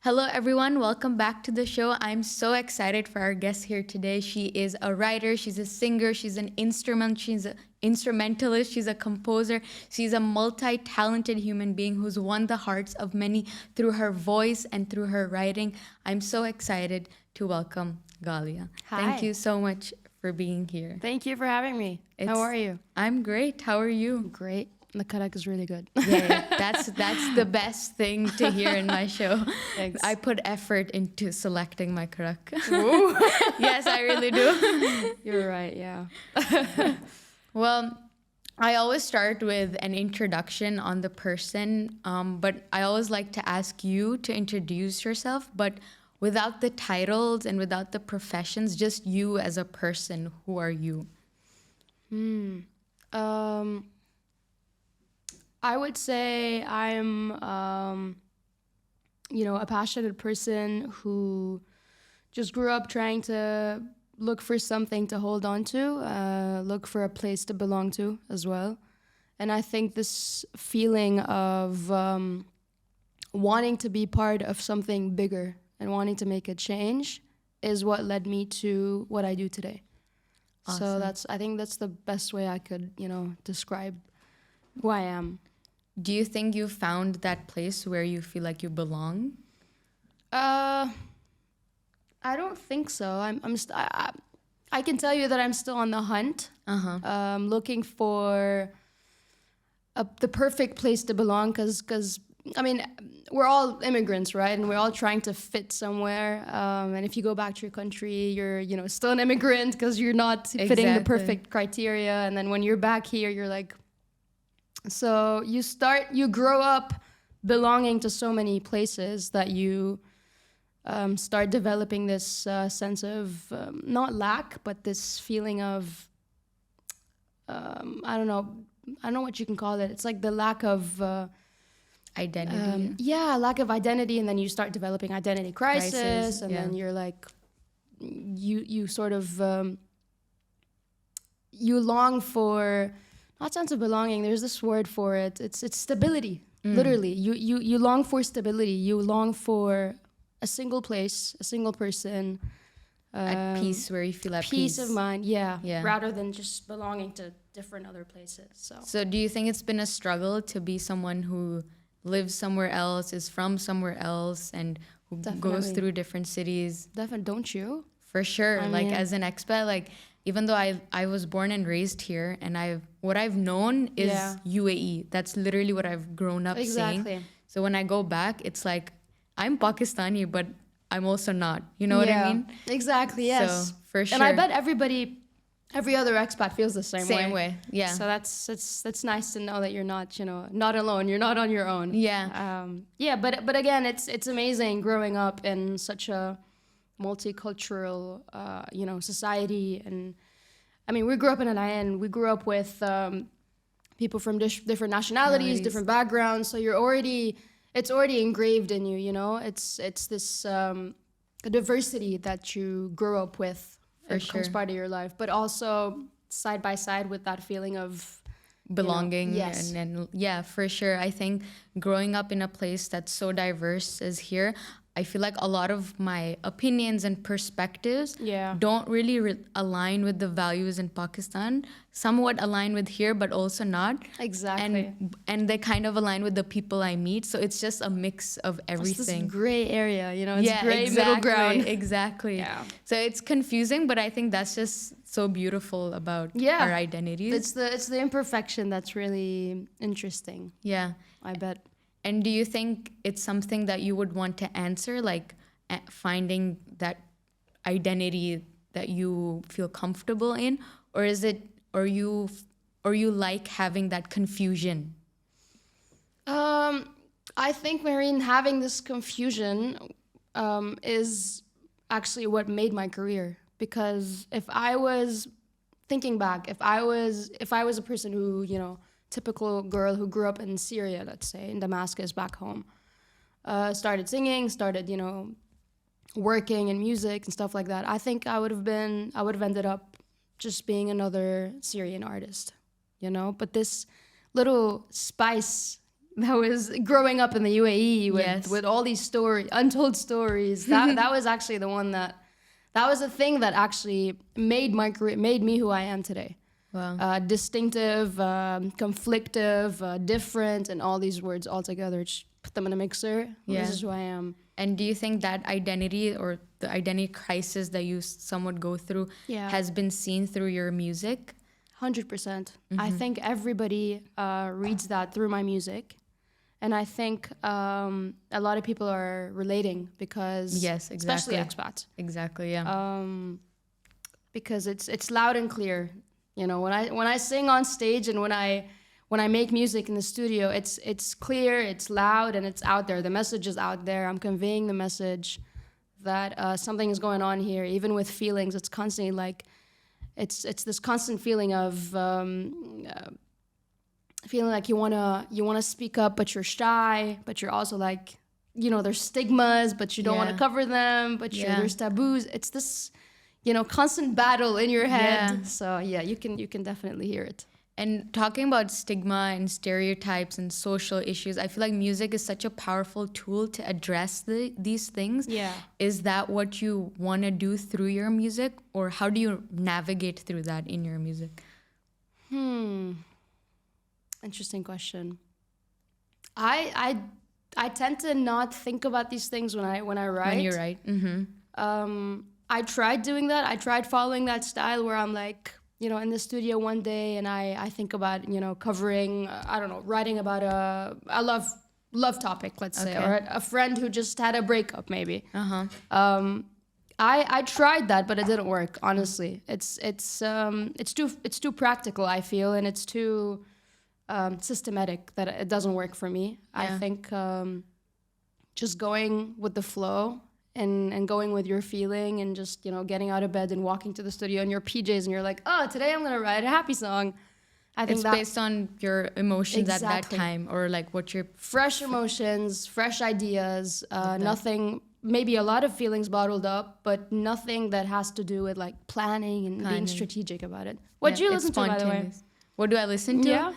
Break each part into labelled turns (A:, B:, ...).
A: Hello, everyone. Welcome back to the show. I'm so excited for our guest here today. She is a writer, she's a singer, she's an instrumentalist, she's a composer, she's a multi-talented human being who's won the hearts of many through her voice and through her writing. I'm so excited to welcome Ghaliaa.
B: Hi.
A: Thank you so much for being here.
B: Thank you for having me. How are you?
A: I'm great. How are you?
B: Great. The Karak is really good.
A: Yeah, that's the best thing to hear in my show.
B: Thanks.
A: I put effort into selecting my karak.
B: Ooh.
A: Yes, I really do.
B: You're right, yeah.
A: Well, I always start with an introduction on the person, but I always like to ask you to introduce yourself, but without the titles and without the professions, just you as a person. Who are you?
B: I would say I'm, a passionate person who just grew up trying to look for something to hold on to, look for a place to belong to as well. And I think this feeling of wanting to be part of something bigger and wanting to make a change is what led me to what I do today.
A: Awesome.
B: So I think that's the best way I could, describe who I am.
A: Do you think you found that place where you feel like you belong?
B: I don't think so. I can tell you that I'm still on the hunt, looking for the perfect place to belong. Because I mean, we're all immigrants, right? And we're all trying to fit somewhere. And if you go back to your country, you're still an immigrant because you're not fitting the perfect criteria. And then when you're back here, you're like. So you grow up belonging to so many places that you start developing this sense of not lack, but this feeling of, I don't know what you can call it. It's like the lack of
A: identity.
B: Lack of identity. And then you start developing identity crisis. And then you're like, you sort of, you long for, not sense of belonging. There's this word for it. It's stability. Literally, you long for stability. You long for a single place, a single person,
A: at peace, where you feel at
B: peace of mind. Yeah.
A: Yeah.
B: Rather than just belonging to different other places.
A: So do you think it's been a struggle to be someone who lives somewhere else, is from somewhere else, and who goes through different cities?
B: Definitely, don't you?
A: For sure. As an expat, even though I was born and raised here, and what I've known is UAE. That's literally what I've grown up seeing. So when I go back, it's like I'm Pakistani, but I'm also not. You know what I mean?
B: Exactly. Yes.
A: So for sure.
B: And I bet every other expat feels the same way.
A: Same way. Yeah.
B: So that's nice to know that you're not not alone. You're not on your own.
A: Yeah.
B: But again, it's amazing growing up in such a multicultural, society. And I mean, we grew up in Al. We grew up with people from different nationalities, different backgrounds. So it's already engraved in you. It's this diversity that you grow up with. It becomes part of your life, but also side by side with that feeling of
A: belonging.
B: Yes.
A: And yeah, for sure. I think growing up in a place that's so diverse as here, I feel like a lot of my opinions and perspectives don't really align with the values in Pakistan. Somewhat align with here, but also not.
B: Exactly.
A: And they kind of align with the people I meet. So it's just a mix of everything.
B: It's this gray area, it's gray middle ground.
A: Exactly.
B: Yeah.
A: So it's confusing, but I think that's just so beautiful about our identities.
B: It's the imperfection that's really interesting.
A: Yeah.
B: I bet.
A: And do you think it's something that you would want to answer, like finding that identity that you feel comfortable in, or is it, or you like having that confusion?
B: I think, Mahreen, having this confusion is actually what made my career. Because if I was thinking back, if I was a person who typical girl who grew up in Syria, let's say, in Damascus back home, started singing, started, working in music and stuff like that, I think I would have ended up just being another Syrian artist, But this little spice growing up in the UAE with
A: Yes.
B: with all these untold stories. That was actually the one that was the thing that actually made my career, made me who I am today.
A: Wow.
B: Distinctive, conflictive, different, and all these words all together. Just put them in a mixer.
A: Yeah.
B: This is who I am.
A: And do you think that identity or the identity crisis that you somewhat go through
B: Yeah.
A: has been seen through your music?
B: 100%. I think everybody reads that through my music. And I think a lot of people are relating because,
A: Yes, exactly.
B: especially expats,
A: Exactly, yeah.
B: because it's loud and clear. You know, when I sing on stage and when I make music in the studio, it's clear, it's loud, and it's out there. The message is out there. I'm conveying the message that something is going on here. Even with feelings, it's constantly like it's this constant feeling of feeling like you wanna speak up, but you're shy, but you're also like, you know, there's stigmas, but you don't want to
A: Yeah.
B: cover them, but
A: Yeah.
B: there's taboos. It's this, you know, constant battle in your head.
A: Yeah.
B: So yeah, you can definitely hear it.
A: And talking about stigma and stereotypes and social issues, I feel like music is such a powerful tool to address these things.
B: Yeah.
A: Is that what you want to do through your music, or how do you navigate through that in your music?
B: Interesting question. I tend to not think about these things when I write.
A: When you write? Mm-hmm.
B: I tried doing that. I tried following that style where I'm like, you know, in the studio one day and I think about, you know, covering, I don't know, writing about a love topic, let's say, or a friend who just had a breakup maybe. I tried that, but it didn't work, honestly. It's too practical, I feel, and it's too systematic that it doesn't work for me.
A: Yeah.
B: I think just going with the flow and going with your feeling and just, you know, getting out of bed and walking to the studio in your PJs and you're like, oh, today I'm gonna write a happy song. I think
A: It's based on your emotions at that
B: Exactly.
A: time, or like what you're...
B: fresh emotions, fresh ideas, nothing, maybe a lot of feelings bottled up, but nothing that has to do with like planning and being strategic about it. What do you
A: it's
B: listen to, by the way?
A: spontaneous. What do I listen to?
B: Yeah.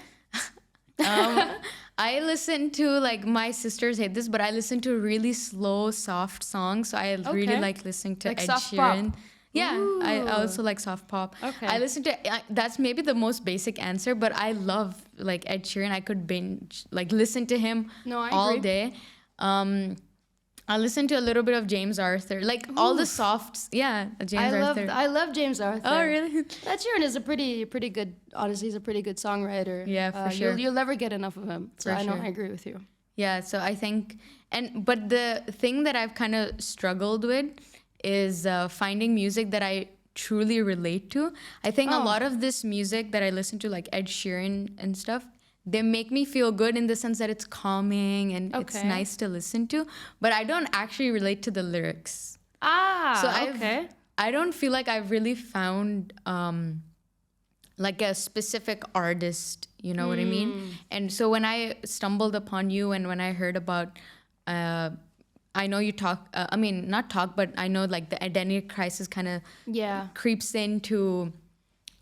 A: I listen to, like, my sisters hate this, but I listen to really slow, soft songs. So I really
B: Okay.
A: like listening to
B: Like
A: Ed
B: soft
A: Sheeran.
B: pop.
A: Yeah, I
B: Ooh.
A: also like soft pop.
B: Okay.
A: I listen to, that's maybe the most basic answer, but I love, like, Ed Sheeran. I could binge, like, listen to him
B: No, I
A: all
B: agree.
A: day. I listen to a little bit of James Arthur, like all the softs. Yeah, James Arthur.
B: I love James Arthur.
A: Oh, really?
B: Ed Sheeran is a pretty good, honestly, he's a pretty good songwriter.
A: Yeah, for sure.
B: You'll never get enough of him. So
A: For
B: I know,
A: sure.
B: I agree with you.
A: Yeah, so I think, but the thing that I've kind of struggled with is finding music that I truly relate to. I think a lot of this music that I listen to, like Ed Sheeran and stuff, they make me feel good in the sense that it's calming and it's
B: Okay.
A: nice to listen to, but I don't actually relate to the lyrics.
B: Ah,
A: So
B: okay.
A: I don't feel like I've really found like a specific artist, you know what I mean? And so when I stumbled upon you and when I heard about, I know you talk, I mean, not talk, but I know like the identity crisis kind of
B: Yeah.
A: creeps into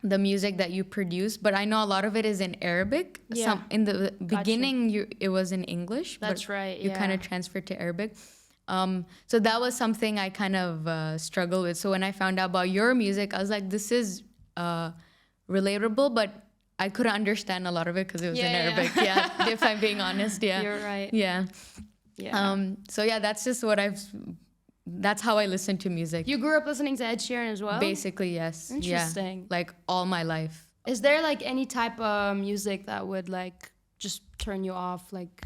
A: the music that you produce, but I know a lot of it is in Arabic.
B: Yeah.
A: In the beginning, it was in English.
B: That's
A: but
B: right,
A: You kind
B: yeah.
A: of transferred to Arabic. So that was something I kind of struggled with. So when I found out about your music, I was like, this is relatable, but I couldn't understand a lot of it because it was in
B: Yeah, yeah.
A: Arabic. Yeah, if I'm being honest. Yeah.
B: You're right.
A: Yeah.
B: Yeah.
A: So yeah, that's just that's how I listen to music.
B: You grew up listening to Ed Sheeran as well?
A: Basically, yes.
B: Interesting.
A: Yeah. Like all my life.
B: Is there like any type of music that would like just turn you off, like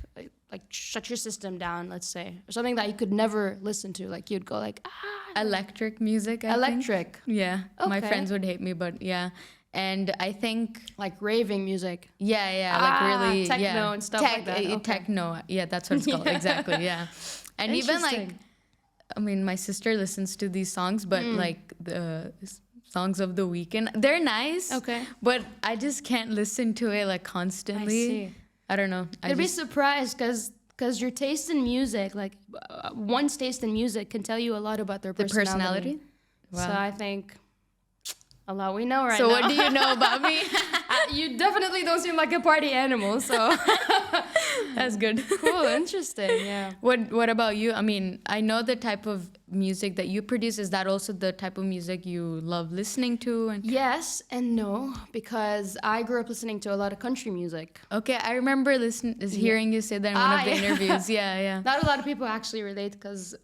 B: shut your system down, let's say, or something that you could never listen to, like you'd go like
A: Electric music. I think.
B: electric,
A: Yeah. My
B: Okay.
A: friends would hate me, but yeah. And I think
B: like raving music.
A: yeah, like really
B: techno
A: yeah.
B: and stuff like that. Okay.
A: Techno. Yeah, that's what it's called. Exactly. Yeah. And even like,
B: Interesting.
A: I mean, my sister listens to these songs, but like the songs of the weekend, they're nice.
B: Okay.
A: But I just can't listen to it like constantly.
B: I see.
A: I don't know.
B: You'd be surprised because your taste in music, like one's taste in music, can tell you a lot about their
A: the personality.
B: So I think a lot we know right
A: So
B: now.
A: what do you know about me?
B: You definitely don't seem like a party animal, so
A: That's good.
B: Cool, interesting. Yeah.
A: What about you? I mean, I know the type of music that you produce. Is that also the type of music you love listening to? And
B: Yes and no, because I grew up listening to a lot of country music.
A: okay, I remember hearing you say that in one of the interviews. Yeah, yeah.
B: Not a lot of people actually relate because,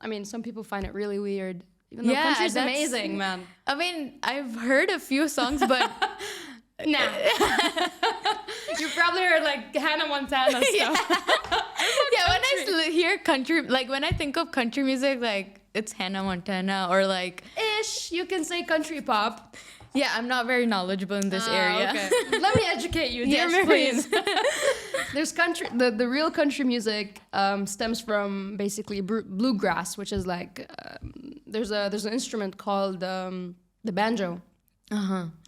B: I mean, some people find it really weird. Even though country's amazing, man.
A: I mean, I've heard a few songs, but
B: nah. You probably heard like Hannah Montana stuff.
A: Yeah, when I hear country, like when I think of country music, like it's Hannah Montana or like
B: Ish, you can say country pop.
A: yeah, I'm not very knowledgeable in this area.
B: Okay. Let me educate you, dear
A: Yes,
B: please. There's country. The real country music stems from basically bluegrass, which is like there's an instrument called the banjo.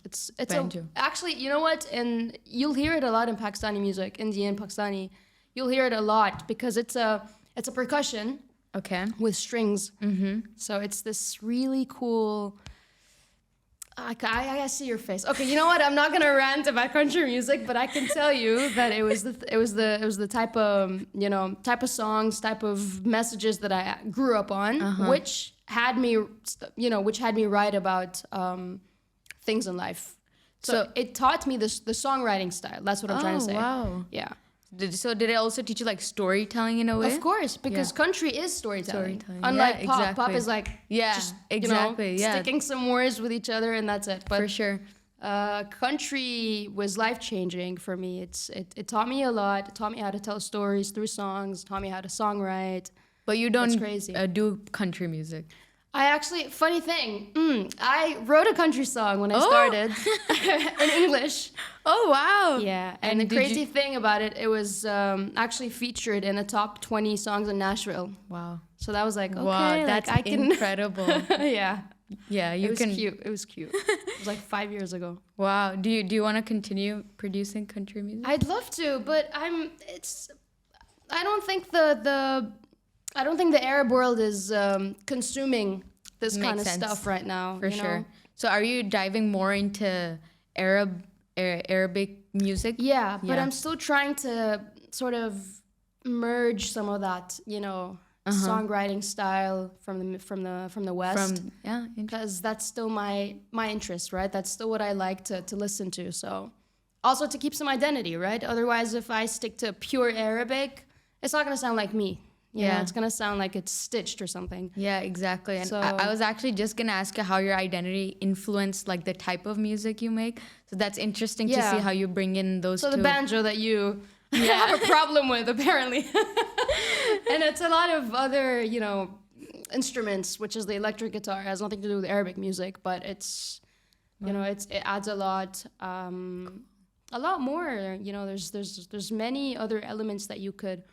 B: It's
A: Banjo.
B: Actually, you know what? And you'll hear it a lot in Pakistani music, Indian, Pakistani. You'll hear it a lot because it's a percussion
A: Okay.
B: with strings. So it's this really cool. I see your face. Okay, you know what? I'm not gonna rant about country music, but I can tell you that it was the type of songs, type of messages that I grew up on, which had me write about things in life. So it taught me the songwriting style. That's what I'm trying to say.
A: Wow.
B: Yeah.
A: Did it also teach you like storytelling in a way?
B: Of course, because country is storytelling.
A: Storytelling.
B: Unlike
A: Yeah,
B: pop.
A: exactly.
B: Pop is like just,
A: exactly.
B: sticking some words with each other and that's it. But
A: For sure.
B: country was life-changing for me. It taught me a lot. It taught me how to tell stories through songs. Taught me how to songwrite.
A: But you don't
B: crazy.
A: Do country music.
B: I actually, funny thing, I wrote a country song when I started in English.
A: Oh wow.
B: Yeah, and the crazy thing about it, it was actually featured in the top 20 songs in Nashville.
A: Wow.
B: So that was like, okay,
A: Wow,
B: like
A: that's
B: I can.
A: incredible.
B: Yeah,
A: Yeah, you
B: it was
A: can.
B: cute. It was cute. It was like 5 years ago.
A: Wow. Do you want to continue producing country music?
B: I'd love to, but I don't think the Arab world is consuming this kind of stuff right now.
A: For sure. So are you diving more into Arabic music?
B: Yeah, but I'm still trying to sort of merge some of that, songwriting style from the West. Because that's still my interest, right? That's still what I like to listen to. So also to keep some identity, right? Otherwise, if I stick to pure Arabic, it's not gonna sound like me. You know, it's gonna sound like it's stitched or something.
A: Yeah, exactly. And
B: So,
A: I was actually just gonna ask you how your identity influenced like the type of music you make. So that's interesting to see how you bring in those.
B: So
A: two.
B: the banjo that you have a problem with, apparently, and it's a lot of other, instruments, which is the electric guitar. It has nothing to do with Arabic music, but it's, it adds a lot more. There's many other elements that you could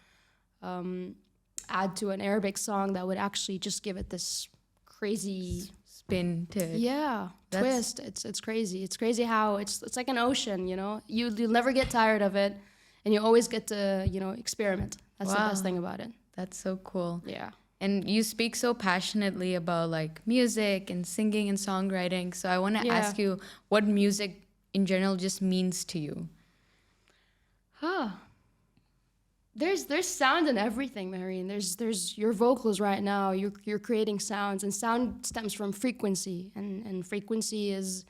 B: add to an Arabic song that would actually just give it this crazy
A: spin to it.
B: Yeah, twist. It's crazy. It's crazy how it's like an ocean. You'll never get tired of it, and you always get to experiment. That's the best thing about it.
A: That's so cool.
B: Yeah.
A: And you speak so passionately about like music and singing and songwriting. So I want to ask you what music in general just means to you.
B: There's sound in everything, Mahreen. There's your vocals right now. You're creating sounds, and sound stems from frequency, and frequency is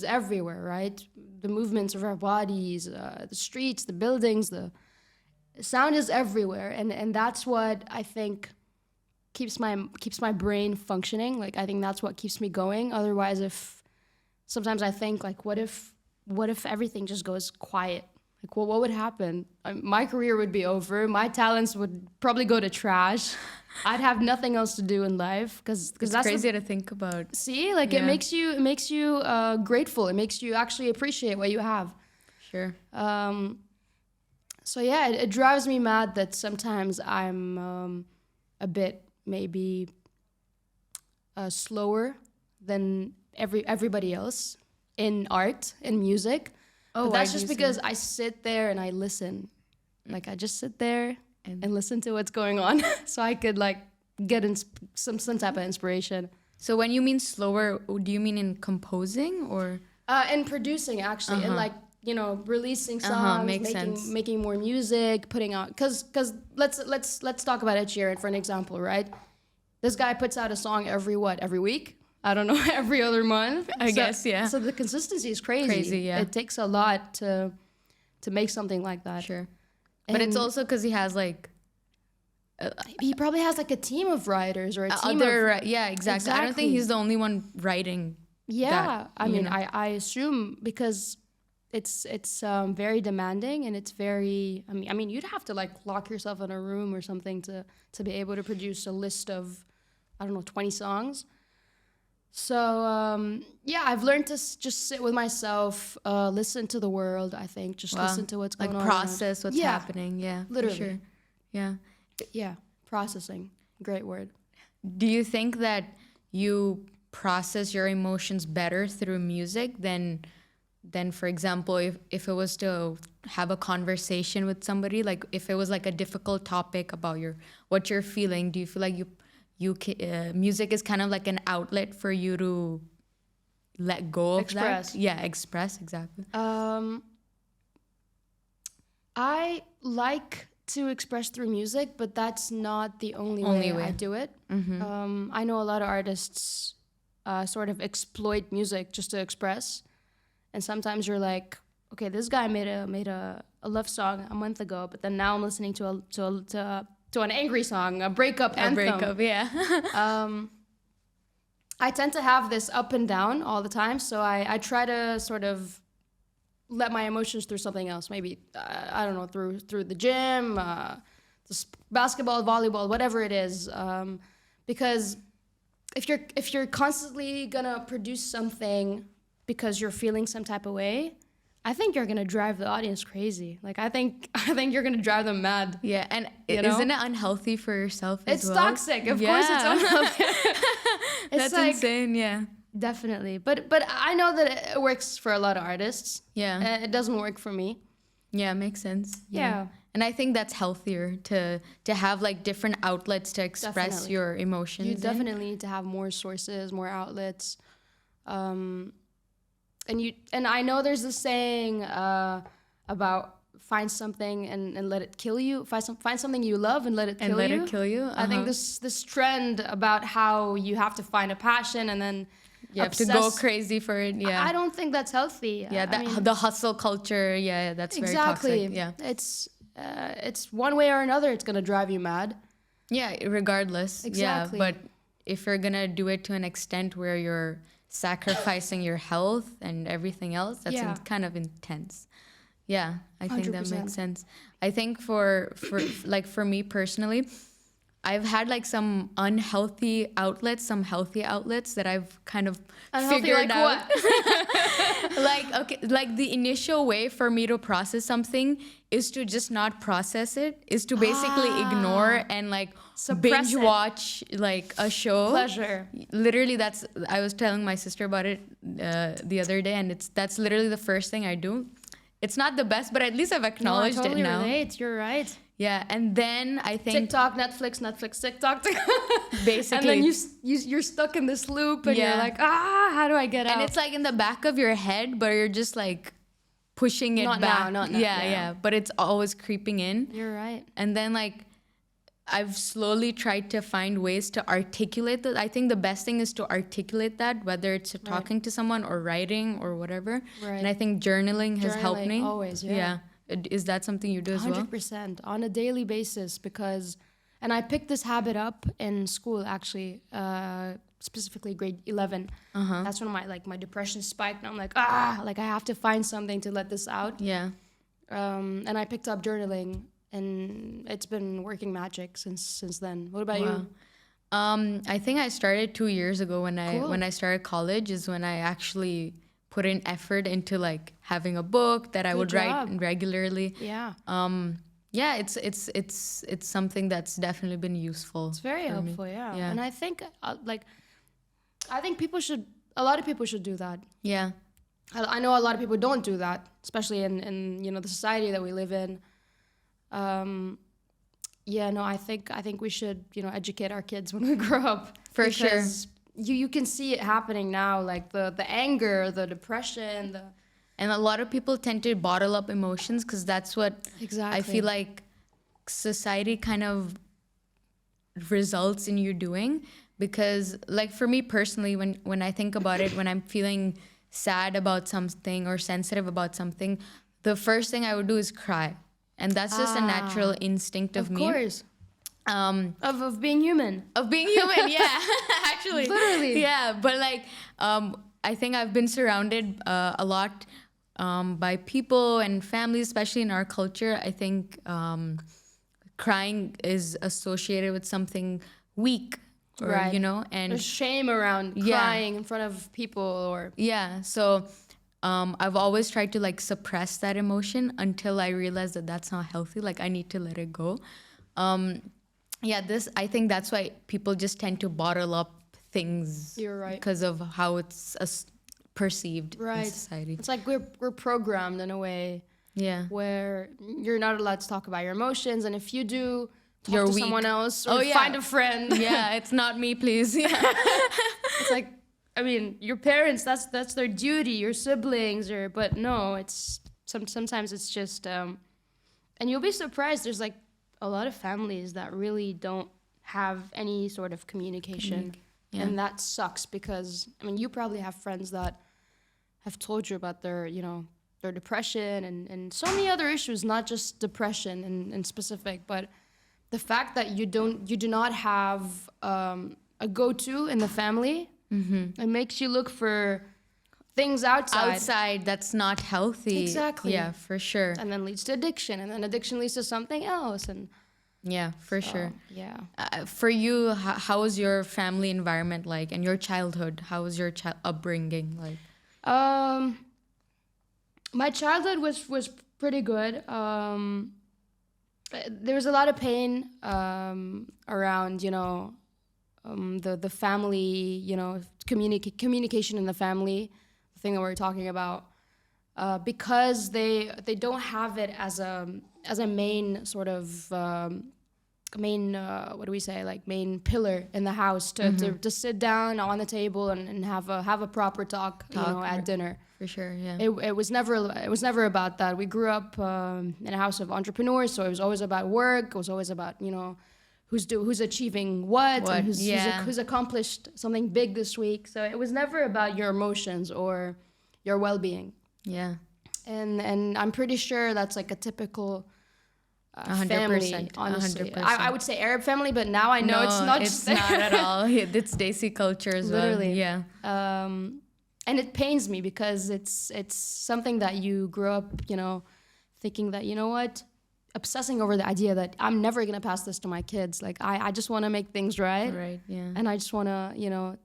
B: everywhere, right? The movements of our bodies, the streets, the buildings, the sound is everywhere, and that's what I think keeps my brain functioning. Like I think that's what keeps me going. Otherwise, if sometimes I think like, what if everything just goes quiet? Like, well, what would happen? My career would be over. My talents would probably go to trash. I'd have nothing else to do in life because that's
A: crazy to think about.
B: See, like it makes you grateful. It makes you actually appreciate what you have.
A: Sure.
B: So yeah, it drives me mad that sometimes I'm a bit maybe slower than everybody else in art, in music. But that's just because I sit there and I listen. Like I just sit there and listen to what's going on, so I could like get some type of inspiration.
A: So when you mean slower, do you mean in composing or
B: in producing actually? And like releasing songs,
A: makes sense.
B: making more music, putting out, because let's talk about Ed Sheeran for an example, right? This guy puts out a song every week? I don't know, every other month.
A: I guess, yeah.
B: So the consistency is crazy.
A: Crazy, yeah.
B: It takes a lot to make something like that.
A: Sure. But it's also because he has like
B: he probably has like a team of writers or a team
A: yeah, exactly. I don't think he's the only one writing.
B: Yeah, I mean, I assume because it's very demanding and it's very. I mean, you'd have to like lock yourself in a room or something to be able to produce a list of, I don't know, 20 songs. So yeah, I've learned to just sit with myself, listen to the world. I think just listen to what's going on.
A: Like process what's happening. Yeah,
B: literally.
A: Sure. Yeah.
B: Yeah, processing. Great word.
A: Do you think that you process your emotions better through music than for example, if it was to have a conversation with somebody, like if it was like a difficult topic about what you're feeling, do you feel like music is kind of like an outlet for you to let go of
B: express.
A: that? Yeah, express, exactly.
B: I like to express through music, but that's not the only way I do it.
A: Mm-hmm.
B: I know a lot of artists sort of exploit music just to express, and sometimes you're like, okay, this guy made a love song a month ago, but then now I'm listening to an angry song, a breakup anthem.
A: A breakup, yeah.
B: I tend to have this up and down all the time, so I try to sort of let my emotions through something else. Maybe I don't know, through the gym, basketball, volleyball, whatever it is. Because if you're constantly gonna produce something because you're feeling some type of way, I think you're gonna drive the audience crazy. Like I think you're gonna drive them mad.
A: Yeah, and isn't it unhealthy for yourself as
B: it's
A: well?
B: It's toxic. Of course it's unhealthy.
A: That's like, insane, yeah.
B: Definitely. But I know that it works for a lot of artists.
A: Yeah.
B: It doesn't work for me.
A: Yeah, makes sense.
B: Yeah.
A: And I think that's healthier to have like different outlets to express your emotions.
B: You definitely need to have more sources, more outlets. And I know there's this saying about find something and let it kill you. Find something you love and let it kill you.
A: And let it kill you.
B: I think this trend about how you have to find a passion and then
A: you have to go crazy for it. Yeah,
B: I don't think that's healthy.
A: Yeah, the hustle culture. Yeah, that's very toxic. Yeah,
B: it's one way or another. It's gonna drive you mad.
A: Yeah, regardless.
B: Exactly.
A: Yeah, but if you're gonna do it to an extent where you're sacrificing your health and everything else, that's kind of intense. Yeah, I think 100%. That makes sense. I think for me personally, I've had like some unhealthy outlets, some healthy outlets that I've kind of figured out. What? like the initial way for me to process something is to just not process it, is to basically ignore and like
B: suppress
A: binge watch like a show.
B: Pleasure.
A: Literally, I was telling my sister about it the other day, and that's literally the first thing I do. It's not the best, but at least I've acknowledged
B: it now.
A: Relate.
B: You're right.
A: Yeah, and then I think
B: TikTok, Netflix, TikTok.
A: Basically.
B: And then you're stuck in this loop and you're like, how do I get out?
A: And it's like in the back of your head, but you're just like pushing it back.
B: Not now.
A: Yeah, but it's always creeping in.
B: You're right.
A: And then like I've slowly tried to find ways to articulate that. I think the best thing is to articulate that, whether it's talking to someone or writing or whatever. Right. And I think journaling has helped me.
B: Always, yeah.
A: Is that something you do as well?
B: 100% on a daily basis and I picked this habit up in school actually, specifically grade 11. That's when my depression spiked and I'm like, I have to find something to let this out.
A: Yeah.
B: And I picked up journaling and it's been working magic since then. What about you?
A: I think I started 2 years ago when I started college is when I actually put in effort into like having a book that I would write regularly.
B: Yeah.
A: Yeah, it's something that's definitely been useful.
B: It's very helpful, yeah. And I think a lot of people should do that.
A: Yeah.
B: I know a lot of people don't do that, especially in the society that we live in. I think we should, educate our kids when we grow up.
A: For sure.
B: You can see it happening now, like the anger, the depression,
A: And a lot of people tend to bottle up emotions because that's what
B: Exactly.
A: I feel like society kind of results in you doing. Because like for me personally, when I think about it, when I'm feeling sad about something or sensitive about something, the first thing I would do is cry. And that's just a natural instinct of me.
B: Of course. Of being human.
A: Of being human, yeah. Actually.
B: Literally.
A: Yeah, but like I think I've been surrounded a lot by people and families, especially in our culture. I think crying is associated with something weak, or,
B: Right.
A: you know, and
B: There's shame around crying in front of people, or
A: yeah. So I've always tried to like suppress that emotion until I realized that that's not healthy. Like I need to let it go. Yeah, I think that's why people just tend to bottle up things.
B: You're right.
A: Because of how it's perceived in
B: right.
A: society.
B: It's like we're programmed in a way
A: Yeah.
B: where you're not allowed to talk about your emotions, and if you do, talk
A: You're
B: to
A: weak.
B: someone else or
A: Oh, yeah.
B: find a friend.
A: Yeah, it's not me, please. Yeah.
B: It's like, I mean, your parents, that's their duty, your siblings, but no, it's sometimes it's just and you'll be surprised, there's like a lot of families that really don't have any sort of communication.
A: Yeah.
B: And that sucks because, I mean, you probably have friends that have told you about their, their depression and so many other issues, not just depression in specific, but the fact that you do not have a go-to in the family, it makes you look for things outside.
A: That's not healthy.
B: Exactly.
A: Yeah, for sure.
B: And then leads to addiction, and then addiction leads to something else. And
A: Yeah, for sure.
B: yeah.
A: For you, how was your family environment like, and your childhood? How was your upbringing like?
B: My childhood was pretty good. There was a lot of pain around, the family, communication in the family, the thing that we're talking about, because they don't have it as a main sort of what do we say, like main pillar in the house to sit down on the table and have a proper talk at dinner.
A: For sure, yeah.
B: It was never about that. We grew up in a house of entrepreneurs, so it was always about work. It was always about who's achieving what and who's accomplished something big this week. So it was never about your emotions or your well-being.
A: Yeah.
B: And I'm pretty sure that's like a typical
A: 100%,
B: family, honestly.
A: 100%.
B: I would say Arab family, but now I know it's not just
A: not at all. It's Desi culture as
B: Literally.
A: well. Yeah.
B: And it pains me because it's something that you grew up, thinking that, obsessing over the idea that I'm never going to pass this to my kids. Like, I just want to make things right.
A: Right, yeah.
B: And I just want to,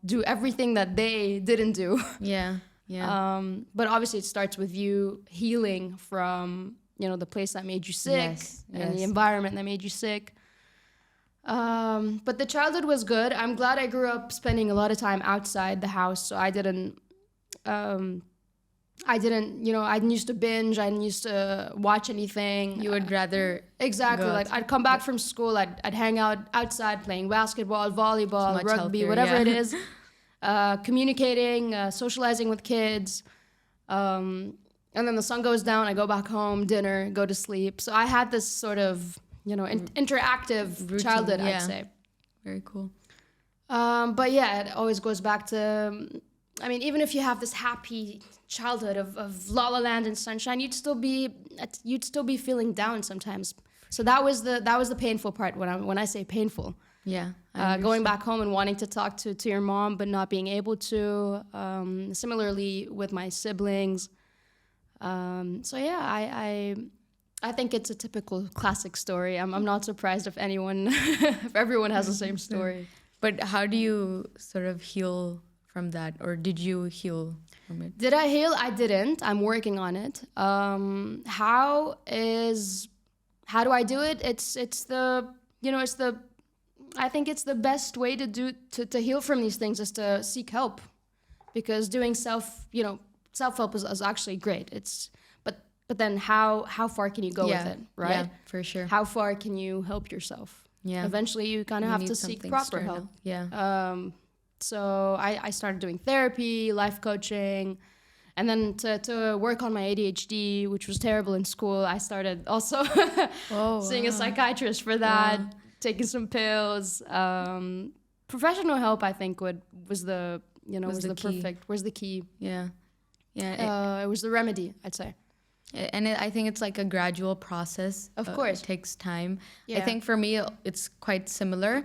B: do everything that they didn't do.
A: Yeah, yeah.
B: But obviously it starts with you healing from, the place that made you sick and the environment that made you sick. But the childhood was good. I'm glad I grew up spending a lot of time outside the house, so I didn't I didn't used to binge. I didn't used to watch anything.
A: You would rather
B: exactly like I'd come back from school. I'd hang out outside playing basketball, volleyball, rugby, whatever it is. Communicating, socializing with kids, and then the sun goes down. I go back home, dinner, go to sleep. So I had this sort of interactive routine, childhood. I'd say.
A: Very cool.
B: But yeah, it always goes back to. I mean, even if you have this happy childhood of La La Land and sunshine, you'd still be feeling down sometimes. So that was the painful part when I say painful.
A: Yeah.
B: Going back home and wanting to talk to your mom but not being able to. Similarly with my siblings. So yeah, I think it's a typical classic story. I'm not surprised if everyone has the same story.
A: But how do you sort of heal from that, or did you heal from it?
B: Did I heal? I didn't. I'm working on it. How do I do it? I think it's the best way to heal from these things is to seek help, because doing self-help is actually great. But then how far can you go with it, right?
A: Yeah, for sure.
B: How far can you help yourself?
A: Yeah.
B: Eventually you kind of have to seek proper help.
A: Yeah.
B: So I started doing therapy, life coaching, And then to work on my ADHD, which was terrible in school, I started also seeing a psychiatrist for that, taking some pills. Professional help, I think, was the key.
A: Yeah.
B: It was the remedy, I'd say.
A: And I think it's like a gradual process.
B: Of course.
A: It takes time.
B: Yeah.
A: I think for me, it's quite similar.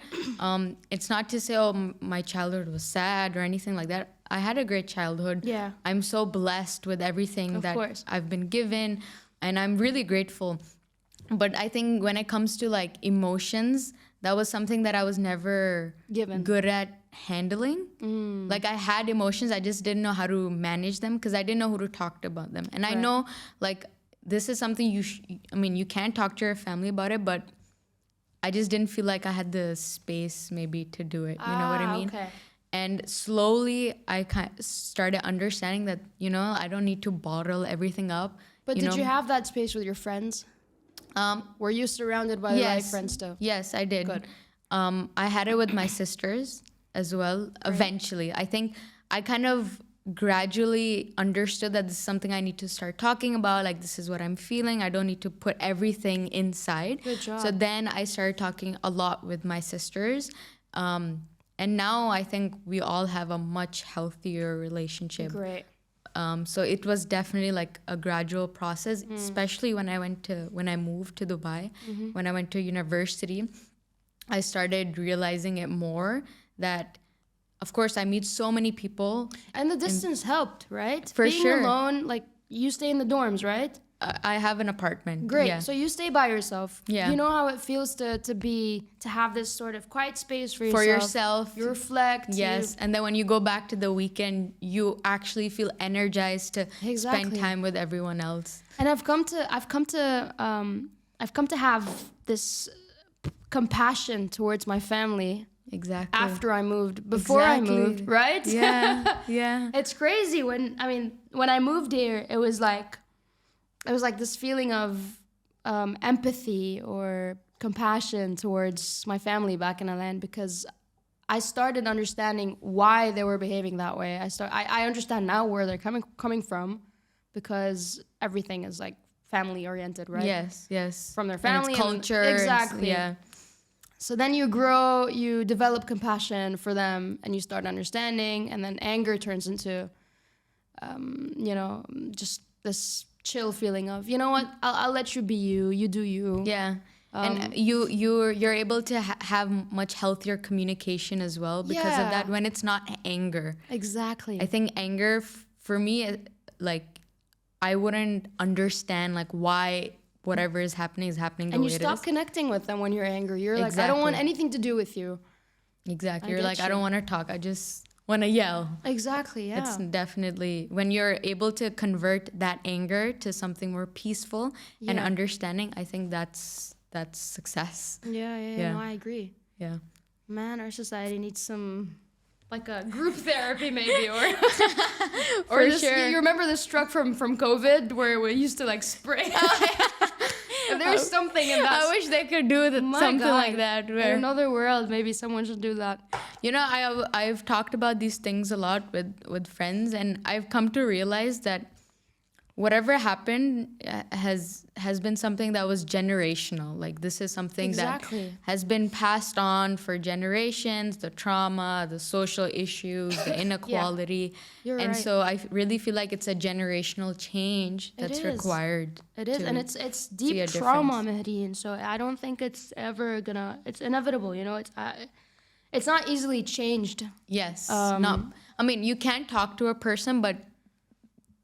A: It's not to say, oh, my childhood was sad or anything like that. I had a great childhood.
B: Yeah.
A: I'm so blessed with everything that I've been given, and I'm really grateful. But I think when it comes to like emotions, that was something that I was never good at handling. Like I had emotions, I just didn't know how to manage them because I didn't know who to talk to about them. And I know like this is something you can't talk to your family about it, but I just didn't feel like I had the space maybe to do it. You know what I mean?
B: Okay.
A: And slowly I started understanding that, I don't need to bottle everything up.
B: But did you have that space with your friends? Were you surrounded by the right friends too?
A: Yes, I did.
B: Good.
A: I had it with my sisters as well, eventually. I think I kind of gradually understood that this is something I need to start talking about. Like, this is what I'm feeling. I don't need to put everything inside.
B: Good job.
A: So then I started talking a lot with my sisters. And now I think we all have a much healthier relationship.
B: Great.
A: So it was definitely like a gradual process, especially when I moved to Dubai, when I went to university. I started realizing it more that, of course, I meet so many people.
B: And the distance helped, right?
A: For
B: Being
A: sure.
B: alone, like you stay in the dorms, right?
A: I have an apartment.
B: Great.
A: Yeah.
B: So you stay by yourself.
A: Yeah.
B: You know how it feels to have this sort of quiet space for yourself.
A: For yourself.
B: You reflect.
A: Yes. And then when you go back to the weekend, you actually feel energized to spend time with everyone else.
B: And I've come to have this compassion towards my family.
A: Exactly.
B: After I moved, before I moved, right?
A: Yeah. Yeah.
B: It's crazy when I moved here, it was like this feeling of empathy or compassion towards my family back in Ireland, because I started understanding why they were behaving that way. I understand now where they're coming from, because everything is like family oriented, right?
A: Yes.
B: From their family,
A: and its culture.
B: Exactly.
A: Yeah.
B: So then you grow, you develop compassion for them, and you start understanding, and then anger turns into, just this chill feeling of, you know what, I'll let you be you, you do you.
A: Yeah. And you're able to have much healthier communication as well because of that, when it's not anger.
B: Exactly.
A: I think anger for me, like, I wouldn't understand like why whatever is happening the way it is.
B: And you stop connecting with them when you're angry. You're like, I don't want anything to do with you.
A: Exactly. You're like, I don't want to talk. I just want to yell.
B: Exactly, yeah.
A: It's definitely, when you're able to convert that anger to something more peaceful and understanding, I think that's success.
B: Yeah. No, I agree.
A: Yeah.
B: Man, our society needs some, like a group therapy maybe, or
A: For sure.
B: You remember the struck from COVID where we used to like spray? There's something in that.
A: I wish they could do something like that.
B: In another world, maybe someone should do that.
A: I've talked about these things a lot with friends, and I've come to realize that whatever happened has been something that was generational. Like, this is something that has been passed on for generations, the trauma, the social issues, the inequality.
B: You're
A: and
B: right.
A: so I really feel like it's a generational change that's required.
B: It is, and it's deep trauma, Mahreen. So I don't think it's ever it's inevitable, it's not easily changed.
A: Yes. You can't talk to a person, but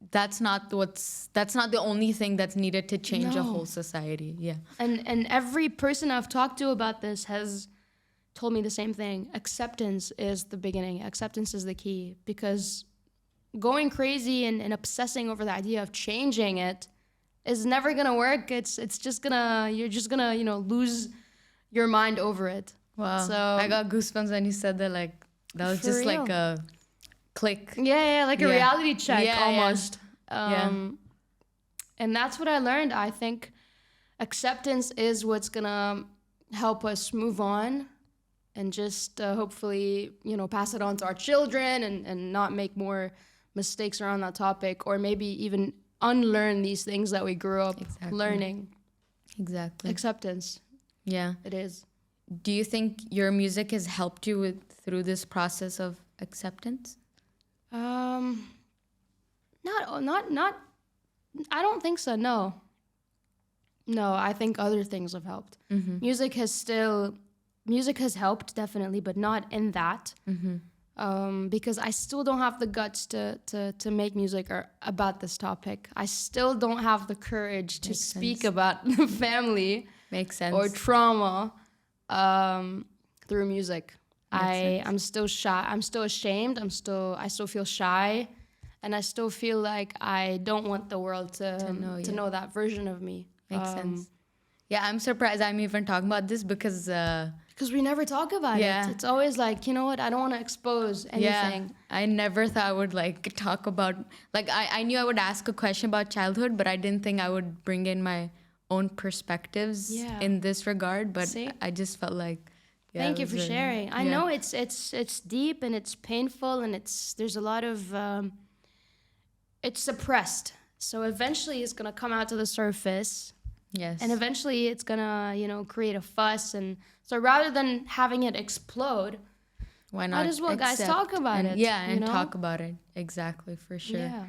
A: that's not the only thing that's needed to change a whole society. Yeah.
B: And every person I've talked to about this has told me the same thing. Acceptance is the beginning. Acceptance is the key, because going crazy and obsessing over the idea of changing it is never gonna work. You're just gonna lose your mind over it.
A: Wow.
B: So
A: I got goosebumps when you said that. Like, that was just
B: real.
A: like a click.
B: Yeah, like a reality check almost.
A: Yeah.
B: And that's what I learned. I think acceptance is what's gonna help us move on, and just hopefully, pass it on to our children and not make more mistakes around that topic, or maybe even unlearn these things that we grew up learning.
A: Exactly.
B: Acceptance.
A: Yeah.
B: It is.
A: Do you think your music has helped you through this process of acceptance?
B: Not. I don't think so. No. No, I think other things have helped.
A: Mm-hmm.
B: Music has helped definitely, but not in that.
A: Mm-hmm.
B: Because I still don't have the guts to make music about this topic. I still don't have the courage to speak about family.
A: Makes sense.
B: Or trauma through music. I'm still shy. I'm still ashamed. I still feel shy, and I still feel like I don't want the world to know that version of me.
A: Makes sense. Yeah, I'm surprised I'm even talking about this because
B: we never talk about it. It's always like, you know what, I don't want to expose anything.
A: Yeah, I never thought I would like talk about, like I knew I would ask a question about childhood, but I didn't think I would bring in my own perspectives in this regard. But I just felt like,
B: thank you for sharing. I know it's deep and it's painful and there's a lot of it's suppressed. So eventually it's gonna come out to the surface.
A: Yes.
B: And eventually it's gonna, create a fuss. And so rather than having it explode,
A: why not?
B: Might as well, guys, talk about it.
A: Yeah, and talk about it. Exactly, for sure.
B: Yeah.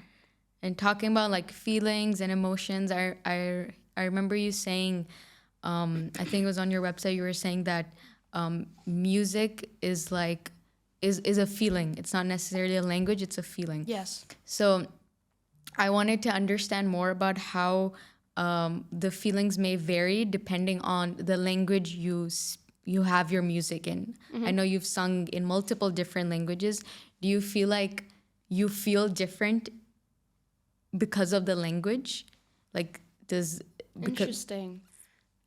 A: And talking about like feelings and emotions, I remember you saying, I think it was on your website, you were saying that music is like is a feeling. It's not necessarily a language, it's a feeling.
B: Yes.
A: So I wanted to understand more about how the feelings may vary depending on the language you have your music in. Mm-hmm. I know you've sung in multiple different languages. Do you feel like you feel different because of the language? Like,
B: interesting.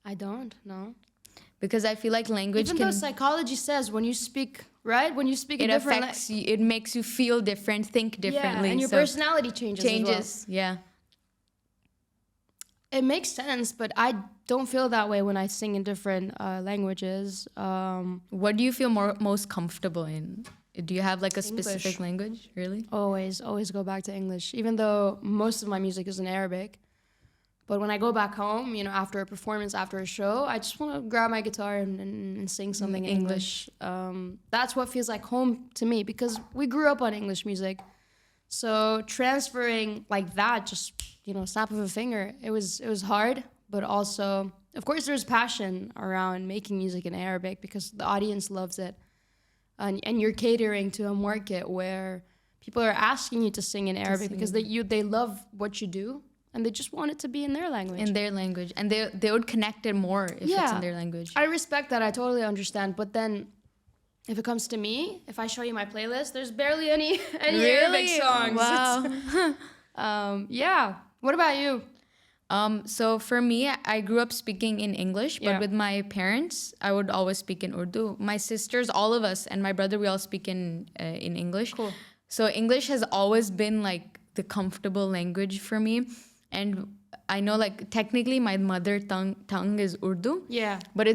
B: I don't know.
A: Because I feel like language
B: even though psychology says when you speak a different
A: affects you, it makes you feel different, think differently.
B: Yeah, and your personality changes as well.
A: Yeah.
B: It makes sense, but I don't feel that way when I sing in different languages.
A: What do you feel most comfortable in? Do you have like a
B: English.
A: Specific language, really?
B: Always go back to English, even though most of my music is in Arabic. But when I go back home, after a performance, after a show, I just want to grab my guitar and sing something in English. That's what feels like home to me because we grew up on English music. So transferring like that, just snap of a finger, it was hard, but also, of course, there's passion around making music in Arabic because the audience loves it, and you're catering to a market where people are asking you to sing in Arabic because they love what you do and they just want it to be in their language.
A: In their language, and they would connect it more if it's in their language.
B: I respect that. I totally understand, but then. If it comes to me, if I show you my playlist, there's barely any Arabic songs.
A: Wow.
B: Yeah. What about you?
A: So for me, I grew up speaking in English, but with my parents, I would always speak in Urdu. My sisters, all of us, and my brother, we all speak in English.
B: Cool.
A: So English has always been like the comfortable language for me. And I know like technically my mother tongue is Urdu.
B: Yeah.
A: But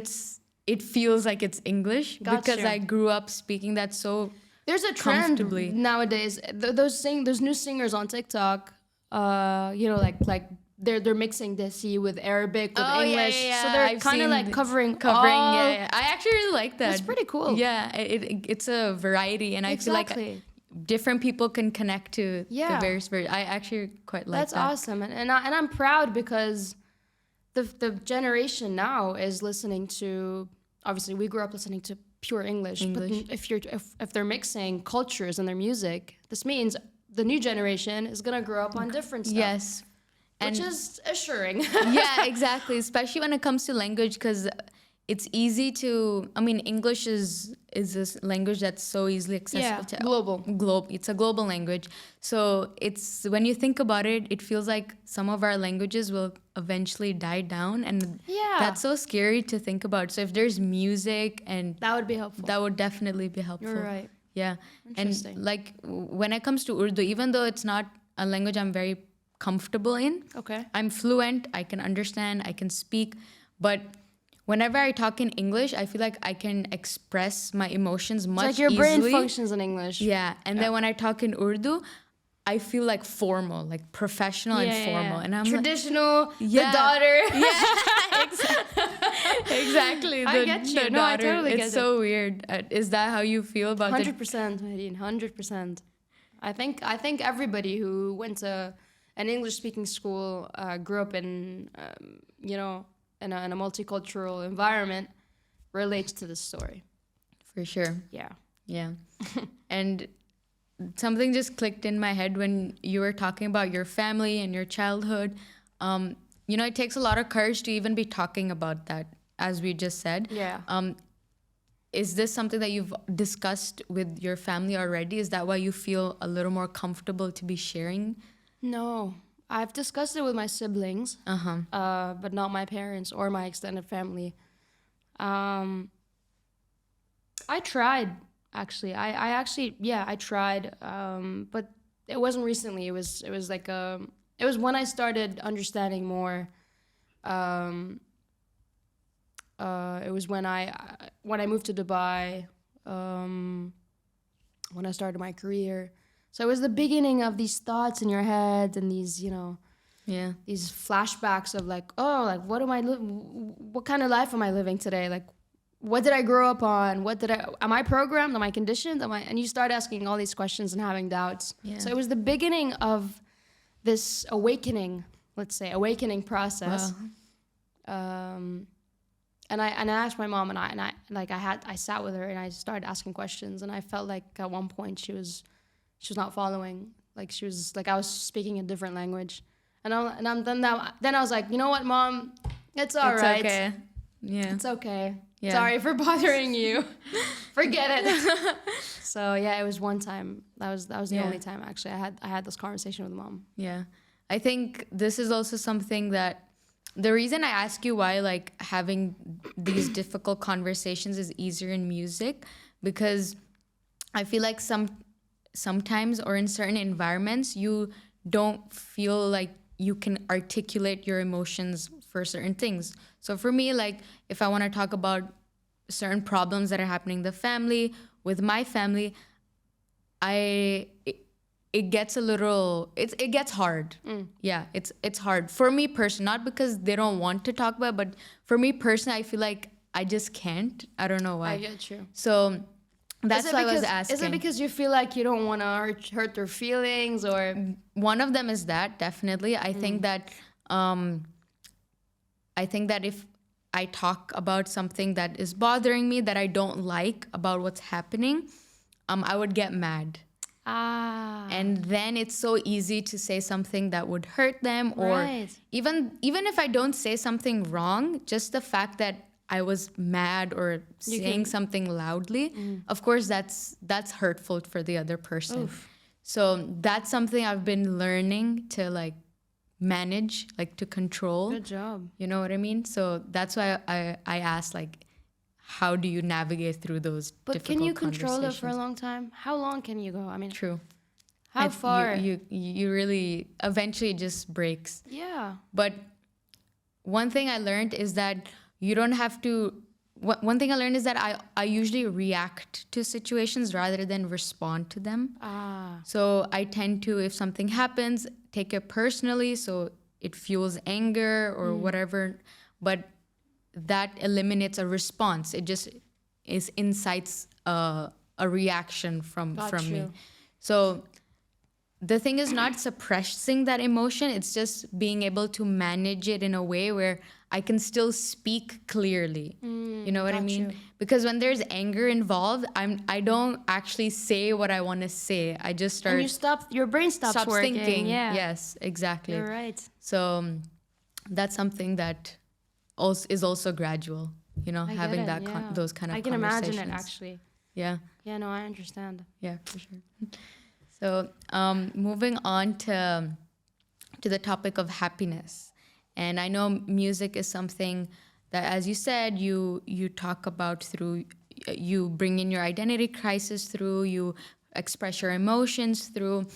A: it feels like it's English because I grew up speaking that so
B: there's a trend nowadays. Those new singers on TikTok, like they're mixing Desi with Arabic with English.
A: Yeah.
B: So they're kind of like covering.
A: Yeah. I actually really like that.
B: That's pretty cool.
A: Yeah, it's a variety, and I feel like different people can connect to the various versions. I actually quite like that.
B: That's awesome, and I'm proud because the generation now is listening to. Obviously, we grew up listening to pure English. But if they're mixing cultures in their music, this means the new generation is gonna grow up on different stuff.
A: Yes,
B: which is assuring.
A: Yeah, exactly. Especially when it comes to language, because it's easy to. I mean, English is this language that's so easily accessible to global. It's a global language. So it's when you think about it, it feels like some of our languages will eventually die down, and that's so scary to think about. So if there's music and
B: that would be helpful.
A: That would definitely be helpful.
B: You're right.
A: Yeah, and like when it comes to Urdu, even though it's not a language I'm very comfortable in, I'm fluent. I can understand. I can speak, but whenever I talk in English, I feel like I can express my emotions much easier.
B: It's like your brain functions in English.
A: Yeah. And then when I talk in Urdu, I feel like formal, like professional and formal. And I'm
B: traditional, the daughter.
A: Yeah, exactly.
B: I get you.
A: The
B: No, I
A: daughter.
B: totally get it.
A: It's so weird. Is that how you feel about it?
B: 100%, Mahreen, 100%. I think everybody who went to an English-speaking school, grew up in, in a multicultural environment, relates to this story.
A: For sure.
B: Yeah.
A: Yeah. And something just clicked in my head when you were talking about your family and your childhood. It takes a lot of courage to even be talking about that, as we just said.
B: Yeah.
A: Is this something that you've discussed with your family already? Is that why you feel a little more comfortable to be sharing?
B: No, I've discussed it with my siblings, but not my parents or my extended family. I tried, actually. I tried, but it wasn't recently. It was when I started understanding more. It was when I moved to Dubai, when I started my career. So it was the beginning of these thoughts in your head and these, these flashbacks of like, oh, like what kind of life am I living today? Like, what did I grow up on? Am I programmed? Am I conditioned? And you start asking all these questions and having doubts.
A: Yeah.
B: So it was the beginning of this awakening process.
A: Wow.
B: And I asked my mom, and I sat with her and I started asking questions, and I felt like at one point she was not following, like she was like I was speaking a different language, then I was like, you know what, Mom, it's all right.
A: It's okay. Yeah.
B: It's okay.
A: Yeah.
B: Sorry for bothering you. Forget it. So yeah, it was one time. That was the only time actually I had this conversation with Mom.
A: Yeah. I think this is also something that the reason I ask you why like having these difficult conversations is easier in music, because I feel like sometimes or in certain environments you don't feel like you can articulate your emotions for certain things. So for me, like if I want to talk about certain problems that are happening in the family, with my family, it gets hard. Yeah, it's hard for me personally, not because they don't want to talk about it, but for me personally, I feel like I just can't. I don't know why.
B: I get you.
A: So that's why I was asking.
B: Is it because you feel like you don't want to hurt their feelings, or
A: one of them is that definitely. I think that if I talk about something that is bothering me, that I don't like about what's happening, I would get mad. And then it's so easy to say something that would hurt them, or even if I don't say something wrong, just the fact that I was mad or saying something loudly, of course that's hurtful for the other person. Oof. So that's something I've been learning to like manage, like to control.
B: Good job.
A: You know what I mean? So that's why I asked, like, how do you navigate through those difficult conversations? But can you control it
B: for a long time? How long can you go? I mean,
A: true.
B: How far?
A: You really eventually it just breaks.
B: Yeah.
A: But one thing I learned is that you don't have to. One thing I learned is that I usually react to situations rather than respond to them. So I tend to, if something happens, take it personally, so it fuels anger or whatever. But that eliminates a response. It just incites a reaction from me. So the thing is not suppressing that emotion. It's just being able to manage it in a way where I can still speak clearly. You know what I mean? Because when there's anger involved, I don't actually say what I want to say. I just start.
B: And your brain stops working.
A: Thinking.
B: Yeah.
A: Yes, exactly.
B: You're right.
A: So that's something that is also gradual. You know, having those kind of conversations. I can imagine it actually. Yeah.
B: Yeah. No, I understand.
A: Yeah, for sure. So moving on to the topic of happiness. And I know music is something that, as you said, you talk about through, you bring in your identity crisis through, you express your emotions through,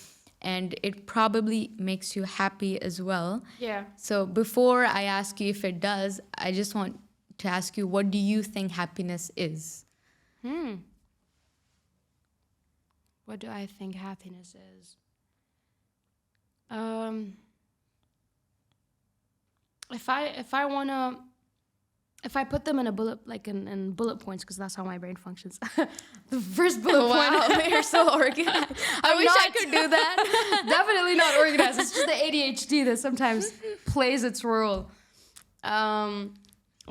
A: and it probably makes you happy as well.
B: Yeah.
A: So before I ask you if it does, I just want to ask you, what do you think happiness is?
B: What do I think happiness is? Um, if I put them in a bullet, like in bullet points, because that's how my brain functions. The first bullet
A: Wow,
B: point.
A: you're so organized. I wish I could do that.
B: Definitely not organized. It's just the ADHD that sometimes plays its role.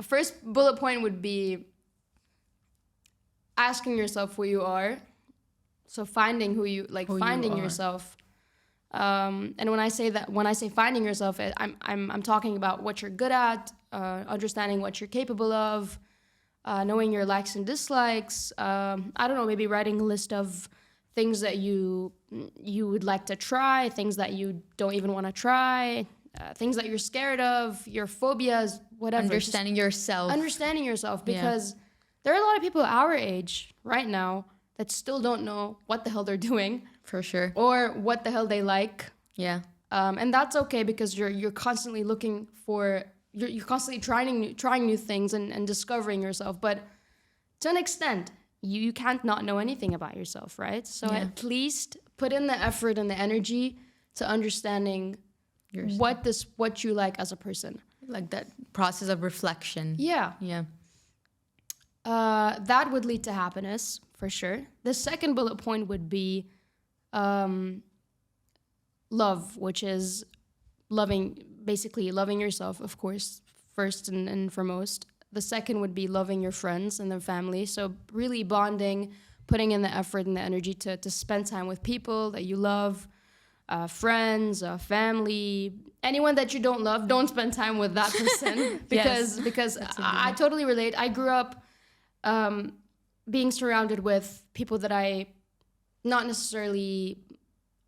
B: First bullet point would be asking yourself who you are. So finding who you like,
A: Who you
B: finding
A: are.
B: yourself. And when I say finding yourself, I'm talking about what you're good at, understanding what you're capable of, knowing your likes and dislikes. I don't know, maybe writing a list of things that you would like to try, things that you don't even want to try, things that you're scared of, your phobias, whatever.
A: Understanding yourself.
B: Understanding yourself, because there are a lot of people our age right now that still don't know what the hell they're doing.
A: For sure.
B: Or what the hell they like.
A: Yeah.
B: And that's okay, because you're constantly looking for, you're constantly trying new things and discovering yourself. But to an extent, you can't not know anything about yourself, right? So at least put in the effort and the energy to understanding what you like as a person.
A: Like that process of reflection.
B: Yeah.
A: Yeah.
B: That would lead to happiness, for sure. The second bullet point would be love, which is basically loving yourself, of course, first and foremost. The second would be loving your friends and their family. So really bonding, putting in the effort and the energy to spend time with people that you love, friends, family, anyone that you don't love, don't spend time with that person. because I totally relate. I grew up being surrounded with people that I not necessarily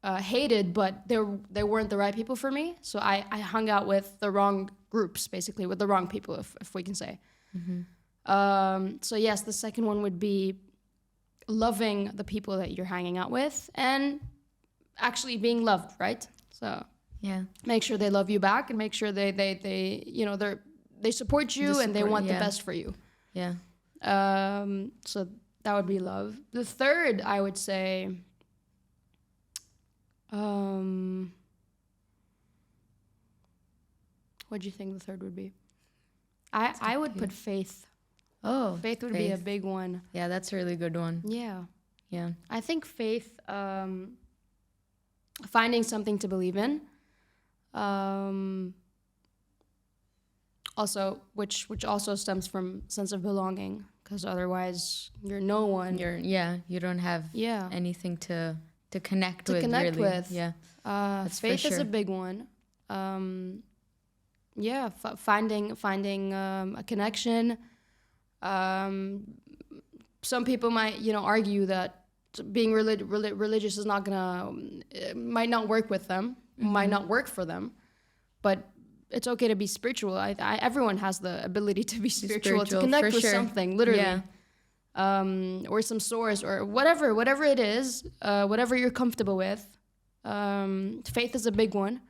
B: hated, but they weren't the right people for me. So I hung out with the wrong groups, basically, with the wrong people, if we can say. Mm-hmm. So yes, the second one would be loving the people that you're hanging out with and actually being loved, right? So make sure they love you back and make sure they support you and they want the best for you.
A: Yeah.
B: So that would be love. The third, I would say, what do you think the third would be? I would put faith.
A: Oh,
B: faith would be a big one.
A: Yeah, that's a really good one.
B: Yeah.
A: Yeah.
B: I think faith, finding something to believe in. Also, which also stems from sense of belonging, because otherwise you're no one.
A: You don't have anything to connect with. Yeah.
B: Faith is a big one. Finding a connection. Some people might argue that being religious is might not work with them, might not work for them, but it's okay to be spiritual. Everyone has the ability to be spiritual to connect with something, literally. Or some source or whatever it is, whatever you're comfortable with. Faith is a big one.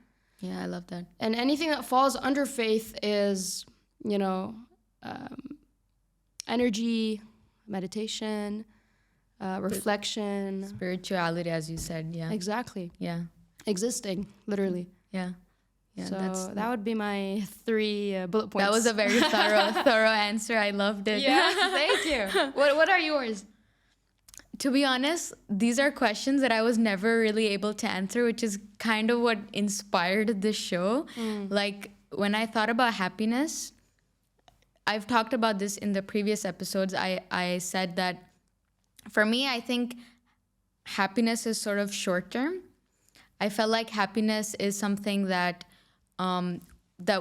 A: Yeah, I love that.
B: And anything that falls under faith is, energy, meditation, reflection.
A: Spirituality, as you said, yeah.
B: Exactly.
A: Yeah.
B: Existing, literally.
A: Yeah. Yeah,
B: so that would be my 3 bullet points.
A: That was a very thorough answer. I loved it.
B: Yeah, thank you. What are yours?
A: To be honest, these are questions that I was never really able to answer, which is kind of what inspired this show. Like, when I thought about happiness, I've talked about this in the previous episodes. I said that for me, I think happiness is sort of short term. I felt like happiness is something that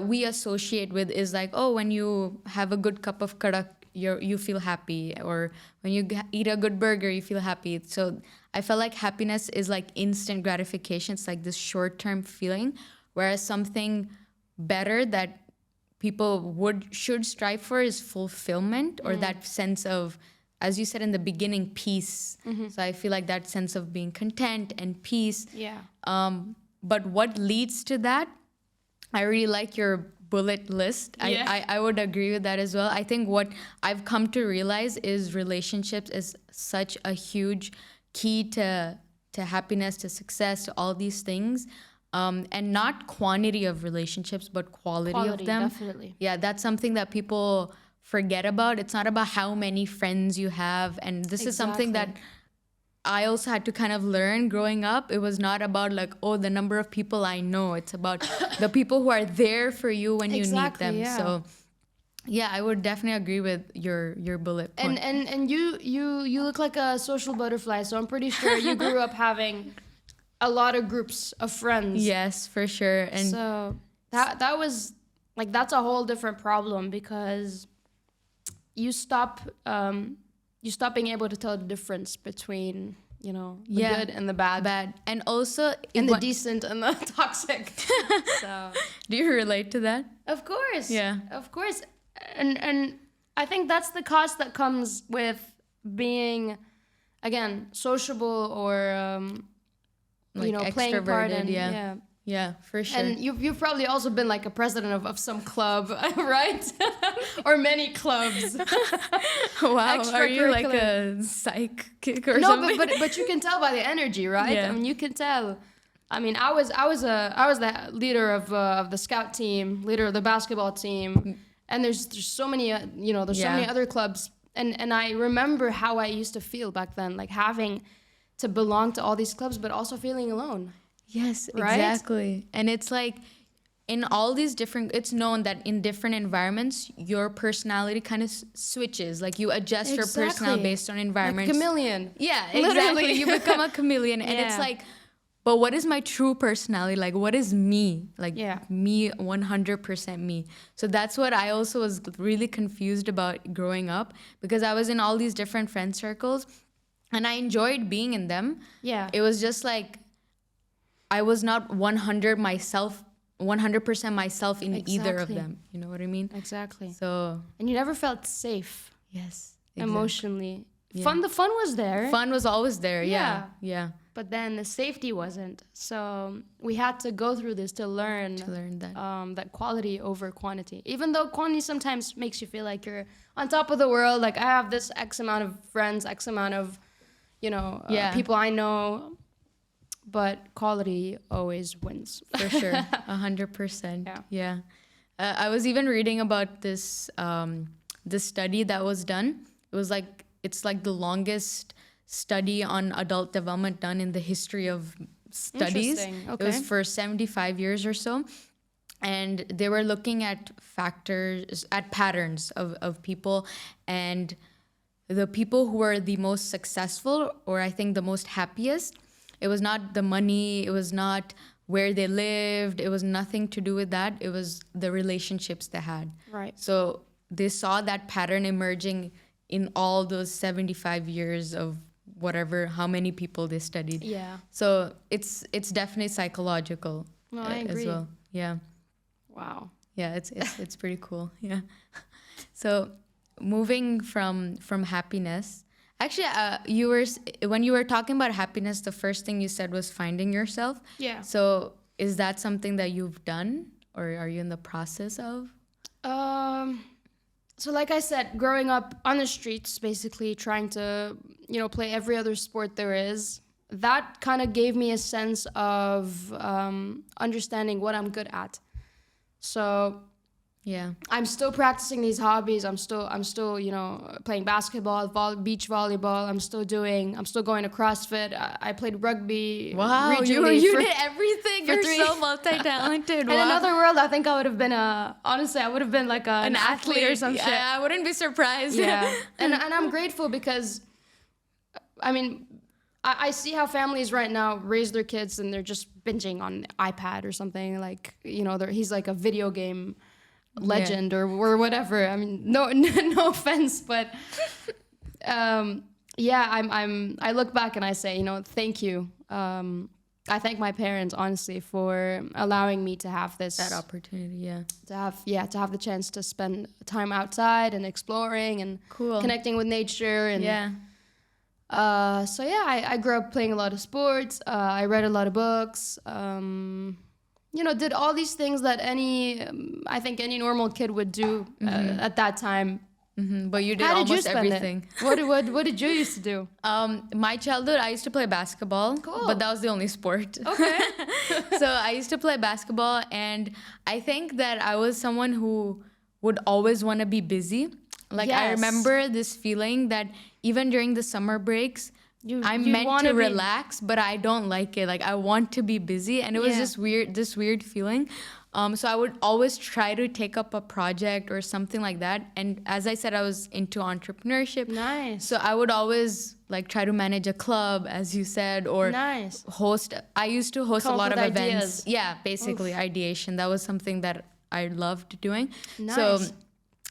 A: we associate with is like, oh, when you have a good cup of karak, you feel happy, or when you eat a good burger, you feel happy. So I felt like happiness is like instant gratification. It's like this short-term feeling, whereas something better that people should strive for is fulfillment, or that sense of, as you said in the beginning, peace. So I feel like that sense of being content and peace.
B: Yeah.
A: But what leads to that, I really like your bullet list. I would agree with that as well. I think what I've come to realize is relationships is such a huge key to happiness, to success, to all these things. and not quantity of relationships, but quality of them.
B: Definitely.
A: Yeah, that's something that people forget about. It's not about how many friends you have. And this is something that I also had to kind of learn growing up. It was not about like, oh, the number of people I know. It's about the people who are there for you when you need them.
B: Yeah.
A: So yeah, I would definitely agree with your bullet point.
B: And you look like a social butterfly, so I'm pretty sure you grew up having a lot of groups of friends.
A: Yes, for sure. And
B: so that was like, that's a whole different problem, because you stop being able to tell the difference between, you know, the good and the bad.
A: And also
B: and the decent and the toxic. So
A: do you relate to that?
B: Of course.
A: Yeah.
B: Of course. And I think that's the cost that comes with being, again, sociable or
A: Like
B: you know, playing a part in.
A: Yeah, for sure.
B: And you've probably also been like a president of some club, right? Or many clubs.
A: Wow, are you like a psychic or something?
B: No, but you can tell by the energy, right?
A: Yeah.
B: I mean, you can tell. I mean, I was the leader of the scout team, leader of the basketball team, and there's so many you know, there's so many other clubs, and I remember how I used to feel back then, like having to belong to all these clubs, but also feeling alone.
A: Yes,
B: right?
A: exactly. And it's like in all these different, it's known that in different environments, your personality kind of switches. Like you adjust your personality based on environment.
B: Like a chameleon.
A: Yeah, exactly. You become a chameleon. And it's like, but what is my true personality? Like, what is me? Like, me, 100% me. So that's what I also was really confused about growing up, because I was in all these different friend circles and I enjoyed being in them.
B: Yeah.
A: It was just like, I was not 100% myself in either of them. You know what I mean?
B: Exactly.
A: So.
B: And you never felt safe.
A: Yes.
B: Exactly. Emotionally. Yeah. The fun was there.
A: Fun was always there. Yeah.
B: But then the safety wasn't. So we had to go through this to learn
A: that.
B: That quality over quantity. Even though quantity sometimes makes you feel like you're on top of the world. Like, I have this X amount of friends, X amount of, you know, people I know. But quality always wins.
A: For sure. 100%. Yeah. I was even reading about this study that was done. It's like the longest study on adult development done in the history of studies.
B: Okay.
A: It was for 75 years or so. And they were looking at patterns of people, and the people who were the most successful, or I think the most happiest, it was not the money, it was not where they lived, it was nothing to do with that. It was the relationships they had.
B: Right.
A: So they saw that pattern emerging in all those 75 years of whatever, how many people they studied.
B: Yeah.
A: So it's definitely psychological.
B: No, I agree.
A: As well. Yeah.
B: Wow.
A: Yeah, it's pretty cool. Yeah. So moving from happiness. Actually, when you were talking about happiness, the first thing you said was finding yourself.
B: Yeah.
A: So is that something that you've done, or are you in the process of?
B: So like I said, growing up on the streets, basically trying to, you know, play every other sport there is, that kind of gave me a sense of understanding what I'm good at. So
A: yeah,
B: I'm still practicing these hobbies. I'm still, you know, playing basketball, beach volleyball. I'm still going to CrossFit. I played rugby.
A: Wow, you did everything. You're so multi-talented.
B: In another world, I think I would have been like an athlete or some shit.
A: I wouldn't be surprised.
B: Yeah, and I'm grateful because, I mean, I see how families right now raise their kids and they're just binging on iPad or something, like, you know, he's like a video game legend or whatever. I mean, no offense, but I look back and I say, you know, thank you. I thank my parents, honestly, for allowing me to have that
A: opportunity.
B: To have the chance to spend time outside and exploring and connecting with nature and I grew up playing a lot of sports. I read a lot of books. You know, did all these things that I think any normal kid would do at that time.
A: But you did
B: How did you
A: almost
B: spend
A: everything.
B: it? What did you used to do?
A: My childhood, I used to play basketball,
B: Cool.
A: but that was the only sport.
B: Okay.
A: So I used to play basketball, and I think that I was someone who would always want to be busy. Like I
B: Yes.
A: remember this feeling that even during the summer breaks, I'm
B: you
A: meant
B: wanna
A: to
B: be-
A: relax, but I don't like it. Like I want to be busy, and it was
B: Yeah.
A: this weird feeling. So I would always try to take up a project or something like that. And as I said, I was into entrepreneurship.
B: Nice.
A: So I would always like try to manage a club, as you said, or
B: Nice.
A: host. I used to host
B: Come
A: a
B: up
A: lot of
B: with
A: events.
B: ideas.
A: Yeah, basically ideation. That was something that I loved doing.
B: Nice.
A: So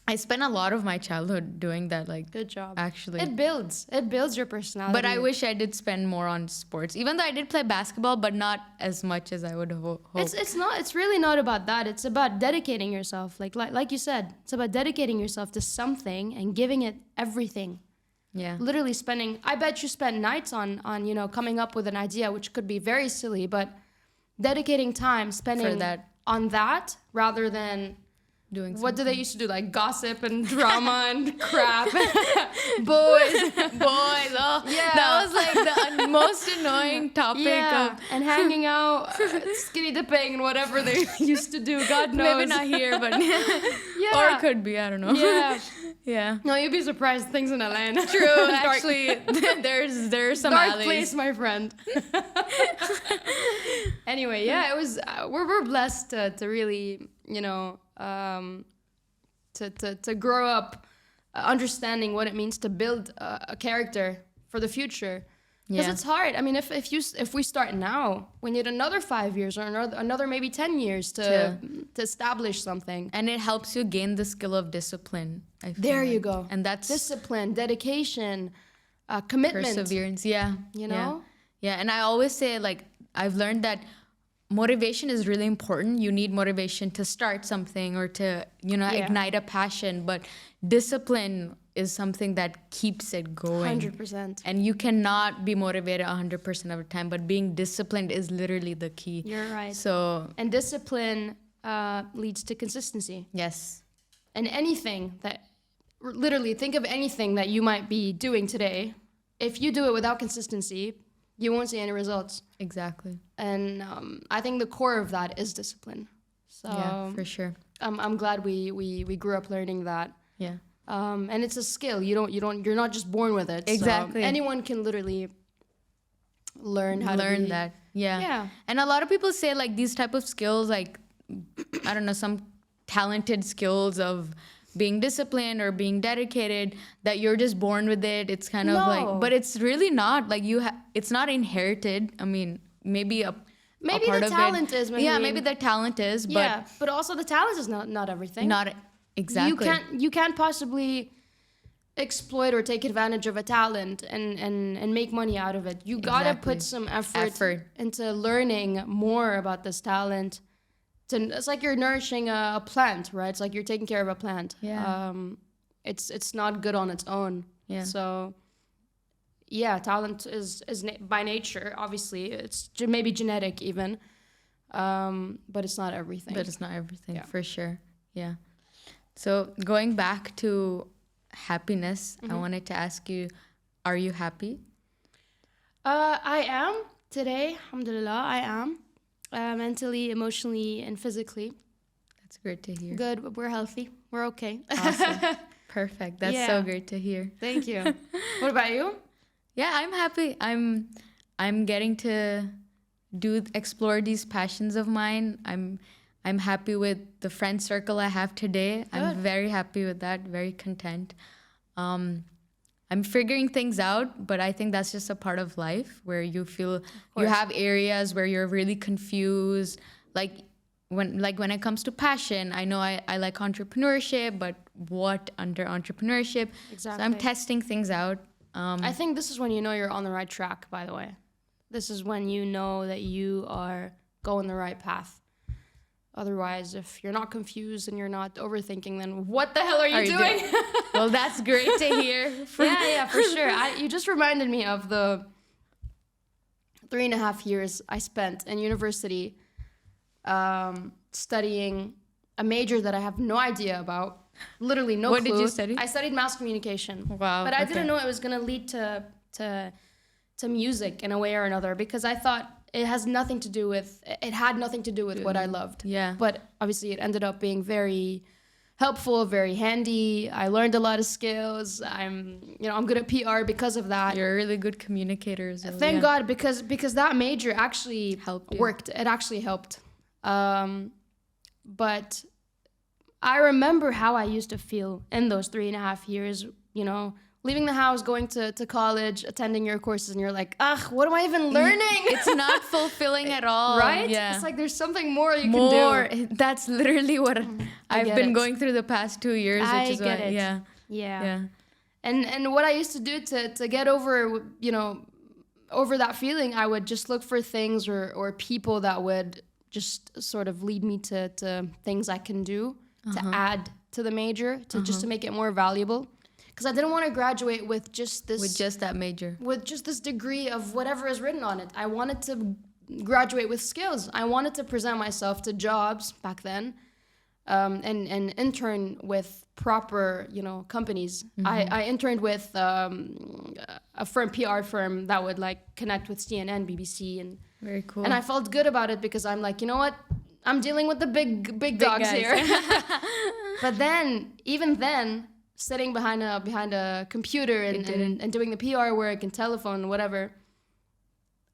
A: I spent a lot of my childhood doing that. Like
B: Good job.
A: actually.
B: It builds your personality.
A: But I wish I did spend more on sports, even though I did play basketball, but not as much as I would have hoped.
B: It's really not about that. It's about dedicating yourself. Like you said, it's about dedicating yourself to something and giving it everything.
A: Yeah.
B: Literally spending. I bet you spend nights on coming up with an idea, which could be very silly, but dedicating time spending
A: that.
B: on that rather than
A: Doing
B: what do they used to do, like gossip and drama and crap. Boys.
A: Oh,
B: Yeah.
A: that was like the most annoying topic of
B: and hanging out, skinny dipping and whatever they used to do. God knows.
A: maybe not here, but
B: Yeah.
A: or it could be. I don't know.
B: Yeah.
A: Yeah.
B: No, you'd be surprised. Things in Atlanta.
A: True. Actually, there's some
B: Dark
A: alleys.
B: place, my friend. Anyway, yeah, it was. We're blessed to really, to grow up understanding what it means to build a character for the future. Because
A: Yeah.
B: it's hard. I mean, if we start now, we need another 5 years or another maybe 10 years to establish something.
A: And it helps you gain the skill of discipline. I feel
B: There you
A: like.
B: go.
A: And that's
B: Discipline, dedication, commitment.
A: perseverance. Yeah.
B: You know?
A: Yeah. And I always say, like, I've learned that motivation is really important. You need motivation to start something or to, ignite a passion. But discipline is something that keeps it going.
B: 100%.
A: And you cannot be motivated 100% of the time, but being disciplined is literally the key.
B: You're right.
A: So,
B: And discipline leads to consistency.
A: yes.
B: And literally think of anything that you might be doing today. If you do it without consistency, you won't see any results.
A: Exactly.
B: And I think the core of that is discipline. So
A: Yeah, for sure.
B: I'm glad we grew up learning that.
A: Yeah.
B: And it's a skill. You're not just born with it. So
A: Exactly.
B: anyone can literally learn how to
A: Learn
B: be,
A: that. Yeah.
B: Yeah.
A: And a lot of people say like these type of skills, like, I don't know, some talented skills of being disciplined or being dedicated, that you're just born with it. It's kind of
B: No.
A: like, but it's really not. Like it's not inherited. I mean, maybe a part
B: the
A: of
B: talent
A: it,
B: is.
A: yeah, maybe the talent is, but
B: Yeah, but also the talent is not everything.
A: not exactly.
B: You can't possibly exploit or take advantage of a talent and make money out of it. You gotta
A: Exactly.
B: put some effort into learning more about this talent. It's like you're nourishing a plant, right? It's like you're taking care of a plant.
A: Yeah.
B: It's not good on its own.
A: Yeah.
B: So yeah, talent is by nature, obviously it's maybe genetic even, but it's not everything.
A: But it's not everything,
B: Yeah.
A: for sure. Yeah. So going back to happiness, I wanted to ask you, are you happy?
B: I am today, alhamdulillah, I am. Mentally, emotionally, and physically.
A: That's great to hear.
B: Good, we're healthy, we're okay.
A: Awesome. Perfect. That's
B: Yeah.
A: so great to hear.
B: Thank you. What about you?
A: Yeah, I'm happy. I'm getting to explore these passions of mine. I'm happy with the friend circle I have today. I'm
B: Good.
A: very happy with that, very content. I'm figuring things out, but I think that's just a part of life where you feel you have areas where you're really confused. Like when it comes to passion, I know I like entrepreneurship, but what under entrepreneurship?
B: Exactly.
A: So I'm testing things out.
B: I think this is when you know you're on the right track, by the way. This is when you know that you are going the right path. Otherwise, if you're not confused and you're not overthinking, then what the hell are you doing?
A: Well, that's great to hear.
B: Yeah, for sure. You just reminded me of the 3.5 years I spent in university studying a major that I have no idea about. Literally no
A: What
B: clue.
A: did you study?
B: I studied mass communication.
A: Wow.
B: But I
A: okay.
B: didn't know it was going to lead to music in a way or another, because I thought it had nothing to do with what I loved.
A: Yeah.
B: But obviously it ended up being very helpful, very handy. I learned a lot of skills. I'm good at PR because of that.
A: You're a really good communicator as well.
B: Thank God, because that major actually worked. It actually helped. But I remember how I used to feel in those 3.5 years, leaving the house, going to college, attending your courses, and you're like, what am I even learning?
A: It's not fulfilling at all.
B: Right?
A: Yeah.
B: It's like there's something more you can do.
A: That's literally what I've been going through the past 2 years, which is why,
B: Yeah.
A: Yeah.
B: And what I used to do to get over, over that feeling, I would just look for things or people that would just sort of lead me to things I can do to add to the major, just to make it more valuable. Because I didn't want to graduate with just this...
A: With just that major.
B: With just this degree of whatever is written on it. I wanted to graduate with skills. I wanted to present myself to jobs back then, and intern with proper, companies. I interned with a PR firm that would connect with CNN, BBC, and
A: very cool.
B: And I felt good about it because I'm like, you know what? I'm dealing with the big dogs here. But then, even then, sitting behind a computer and doing the PR work and telephone, whatever,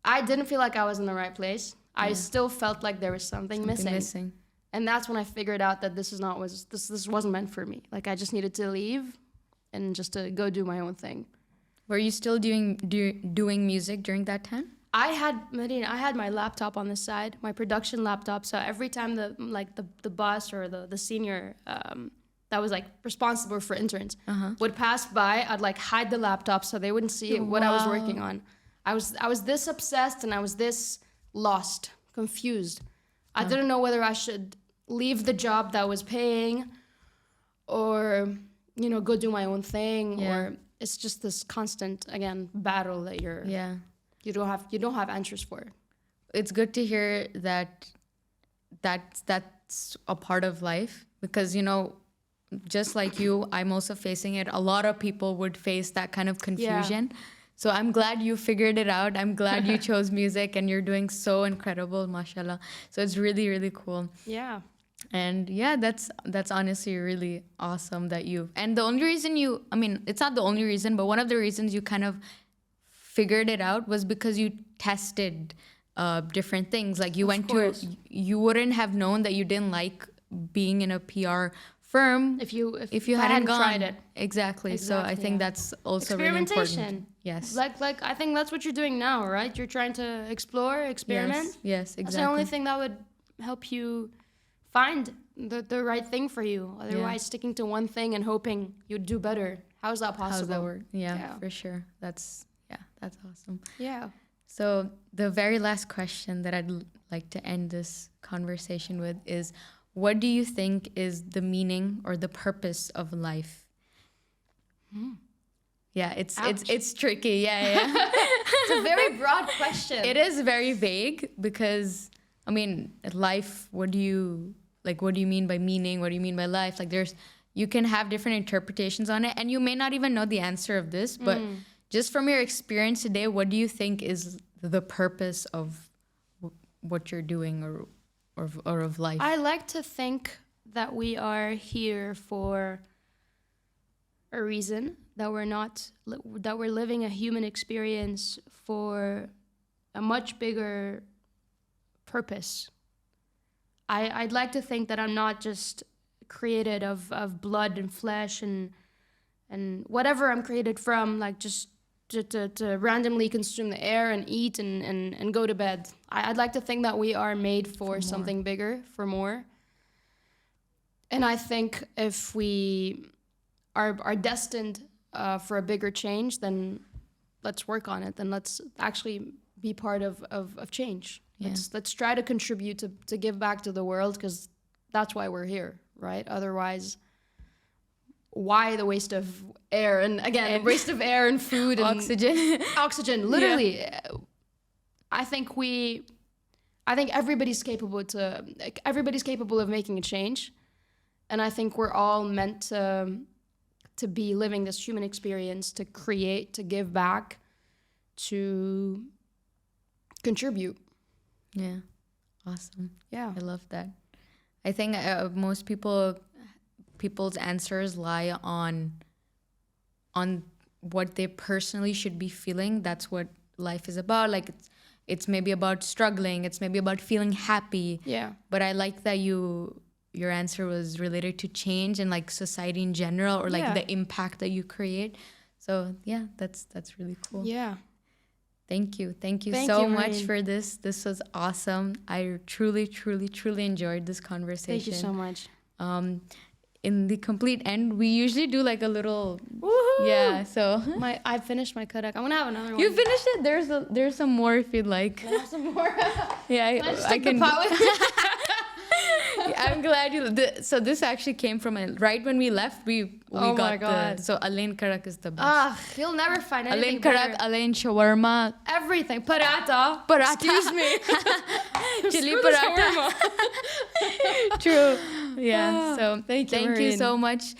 B: I didn't feel like I was in the right place. Yeah. I still felt like there was something missing. And that's when I figured out that this wasn't meant for me. Like, I just needed to leave and just to go do my own thing.
A: Were you still doing music during that time?
B: I had my laptop on the side, my production laptop. So every time the boss or the senior that was responsible for interns would pass by, I'd hide the laptop so they wouldn't see what I was working on. I was this obsessed and I was this lost, confused. I didn't know whether I should leave the job that was paying or, go do my own thing. Yeah. Or it's just this constant, again, battle that you don't have answers for.
A: It's good to hear that's a part of life because, just like you, I'm also facing it. A lot of people would face that kind of confusion. Yeah. So I'm glad you figured it out. I'm glad you chose music and you're doing so incredible, mashallah. So it's really, really cool.
B: Yeah.
A: And yeah, that's honestly really awesome that and the only reason it's not the only reason, but one of the reasons you kind of figured it out was because you tested different things. Like you you wouldn't have known that you didn't like being in a PR firm if you hadn't tried it. Exactly. So I think that's also really important. Yes.
B: Like I think that's what you're doing now, right? You're trying to explore, experiment.
A: Yes, exactly.
B: That's the only thing that would help you find the right thing for you. Otherwise, sticking to one thing and hoping you'd do better. How's that possible?
A: How does that work? Yeah, for sure. That's awesome.
B: Yeah.
A: So the very last question that I'd like to end this conversation with is, what do you think is the meaning or the purpose of life? Yeah, it's tricky. Yeah.
B: It's a very broad question.
A: It is very vague because, life, what do you mean by meaning? What do you mean by life? You can have different interpretations on it, and you may not even know the answer of this, but just from your experience today, what do you think is the purpose of what you're doing or of life?
B: I like to think that we are here for a reason, that we're living a human experience for a much bigger purpose. I'd like to think that I'm not just created of blood and flesh and whatever I'm created from, just to randomly consume the air and eat and go to bed. I'd like to think that we are made for something bigger, for more. And I think if we are destined for a bigger change, then let's work on it. Then let's actually be part of change. Yeah. Let's try to contribute to give back to the world, because that's why we're here, right? Otherwise, why the waste of air and waste of air and food and oxygen literally. Yeah. I think everybody's capable of making a change, And I think we're all meant to be living this human experience, to create, to give back, to contribute.
A: Yeah. Awesome.
B: Yeah.
A: I love that. I think most people's answers lie on what they personally should be feeling. That's what life is about. Like it's maybe about struggling, it's maybe about feeling happy.
B: Yeah.
A: But I like that your answer was related to change and like society in general, or like the impact that you create. So yeah, that's really cool.
B: Yeah.
A: Thank you
B: Thank
A: so
B: you,
A: much
B: Mahreen.
A: for this. This was awesome. I truly enjoyed this conversation.
B: Thank you so much.
A: In the complete end, we usually do like a little
B: Woohoo!
A: yeah. So
B: I finished my karak. I'm gonna have another one.
A: you finished it. There's some more if you'd like.
B: Can I have some more?
A: Yeah,
B: Can I just take the pot with me?
A: I'm glad you. So this actually came from right when we left. We
B: Oh
A: got
B: my God.
A: so Alain Karak is the best.
B: Ah, you'll never find anything
A: Alain Karak,
B: better.
A: Alain shawarma,
B: Everything. Paratha.
A: paratha.
B: Excuse me.
A: Chili
B: Screw the
A: paratha.
B: shawarma.
A: True. Yeah. So
B: Thank you,
A: thank you
B: Mahreen.
A: so much.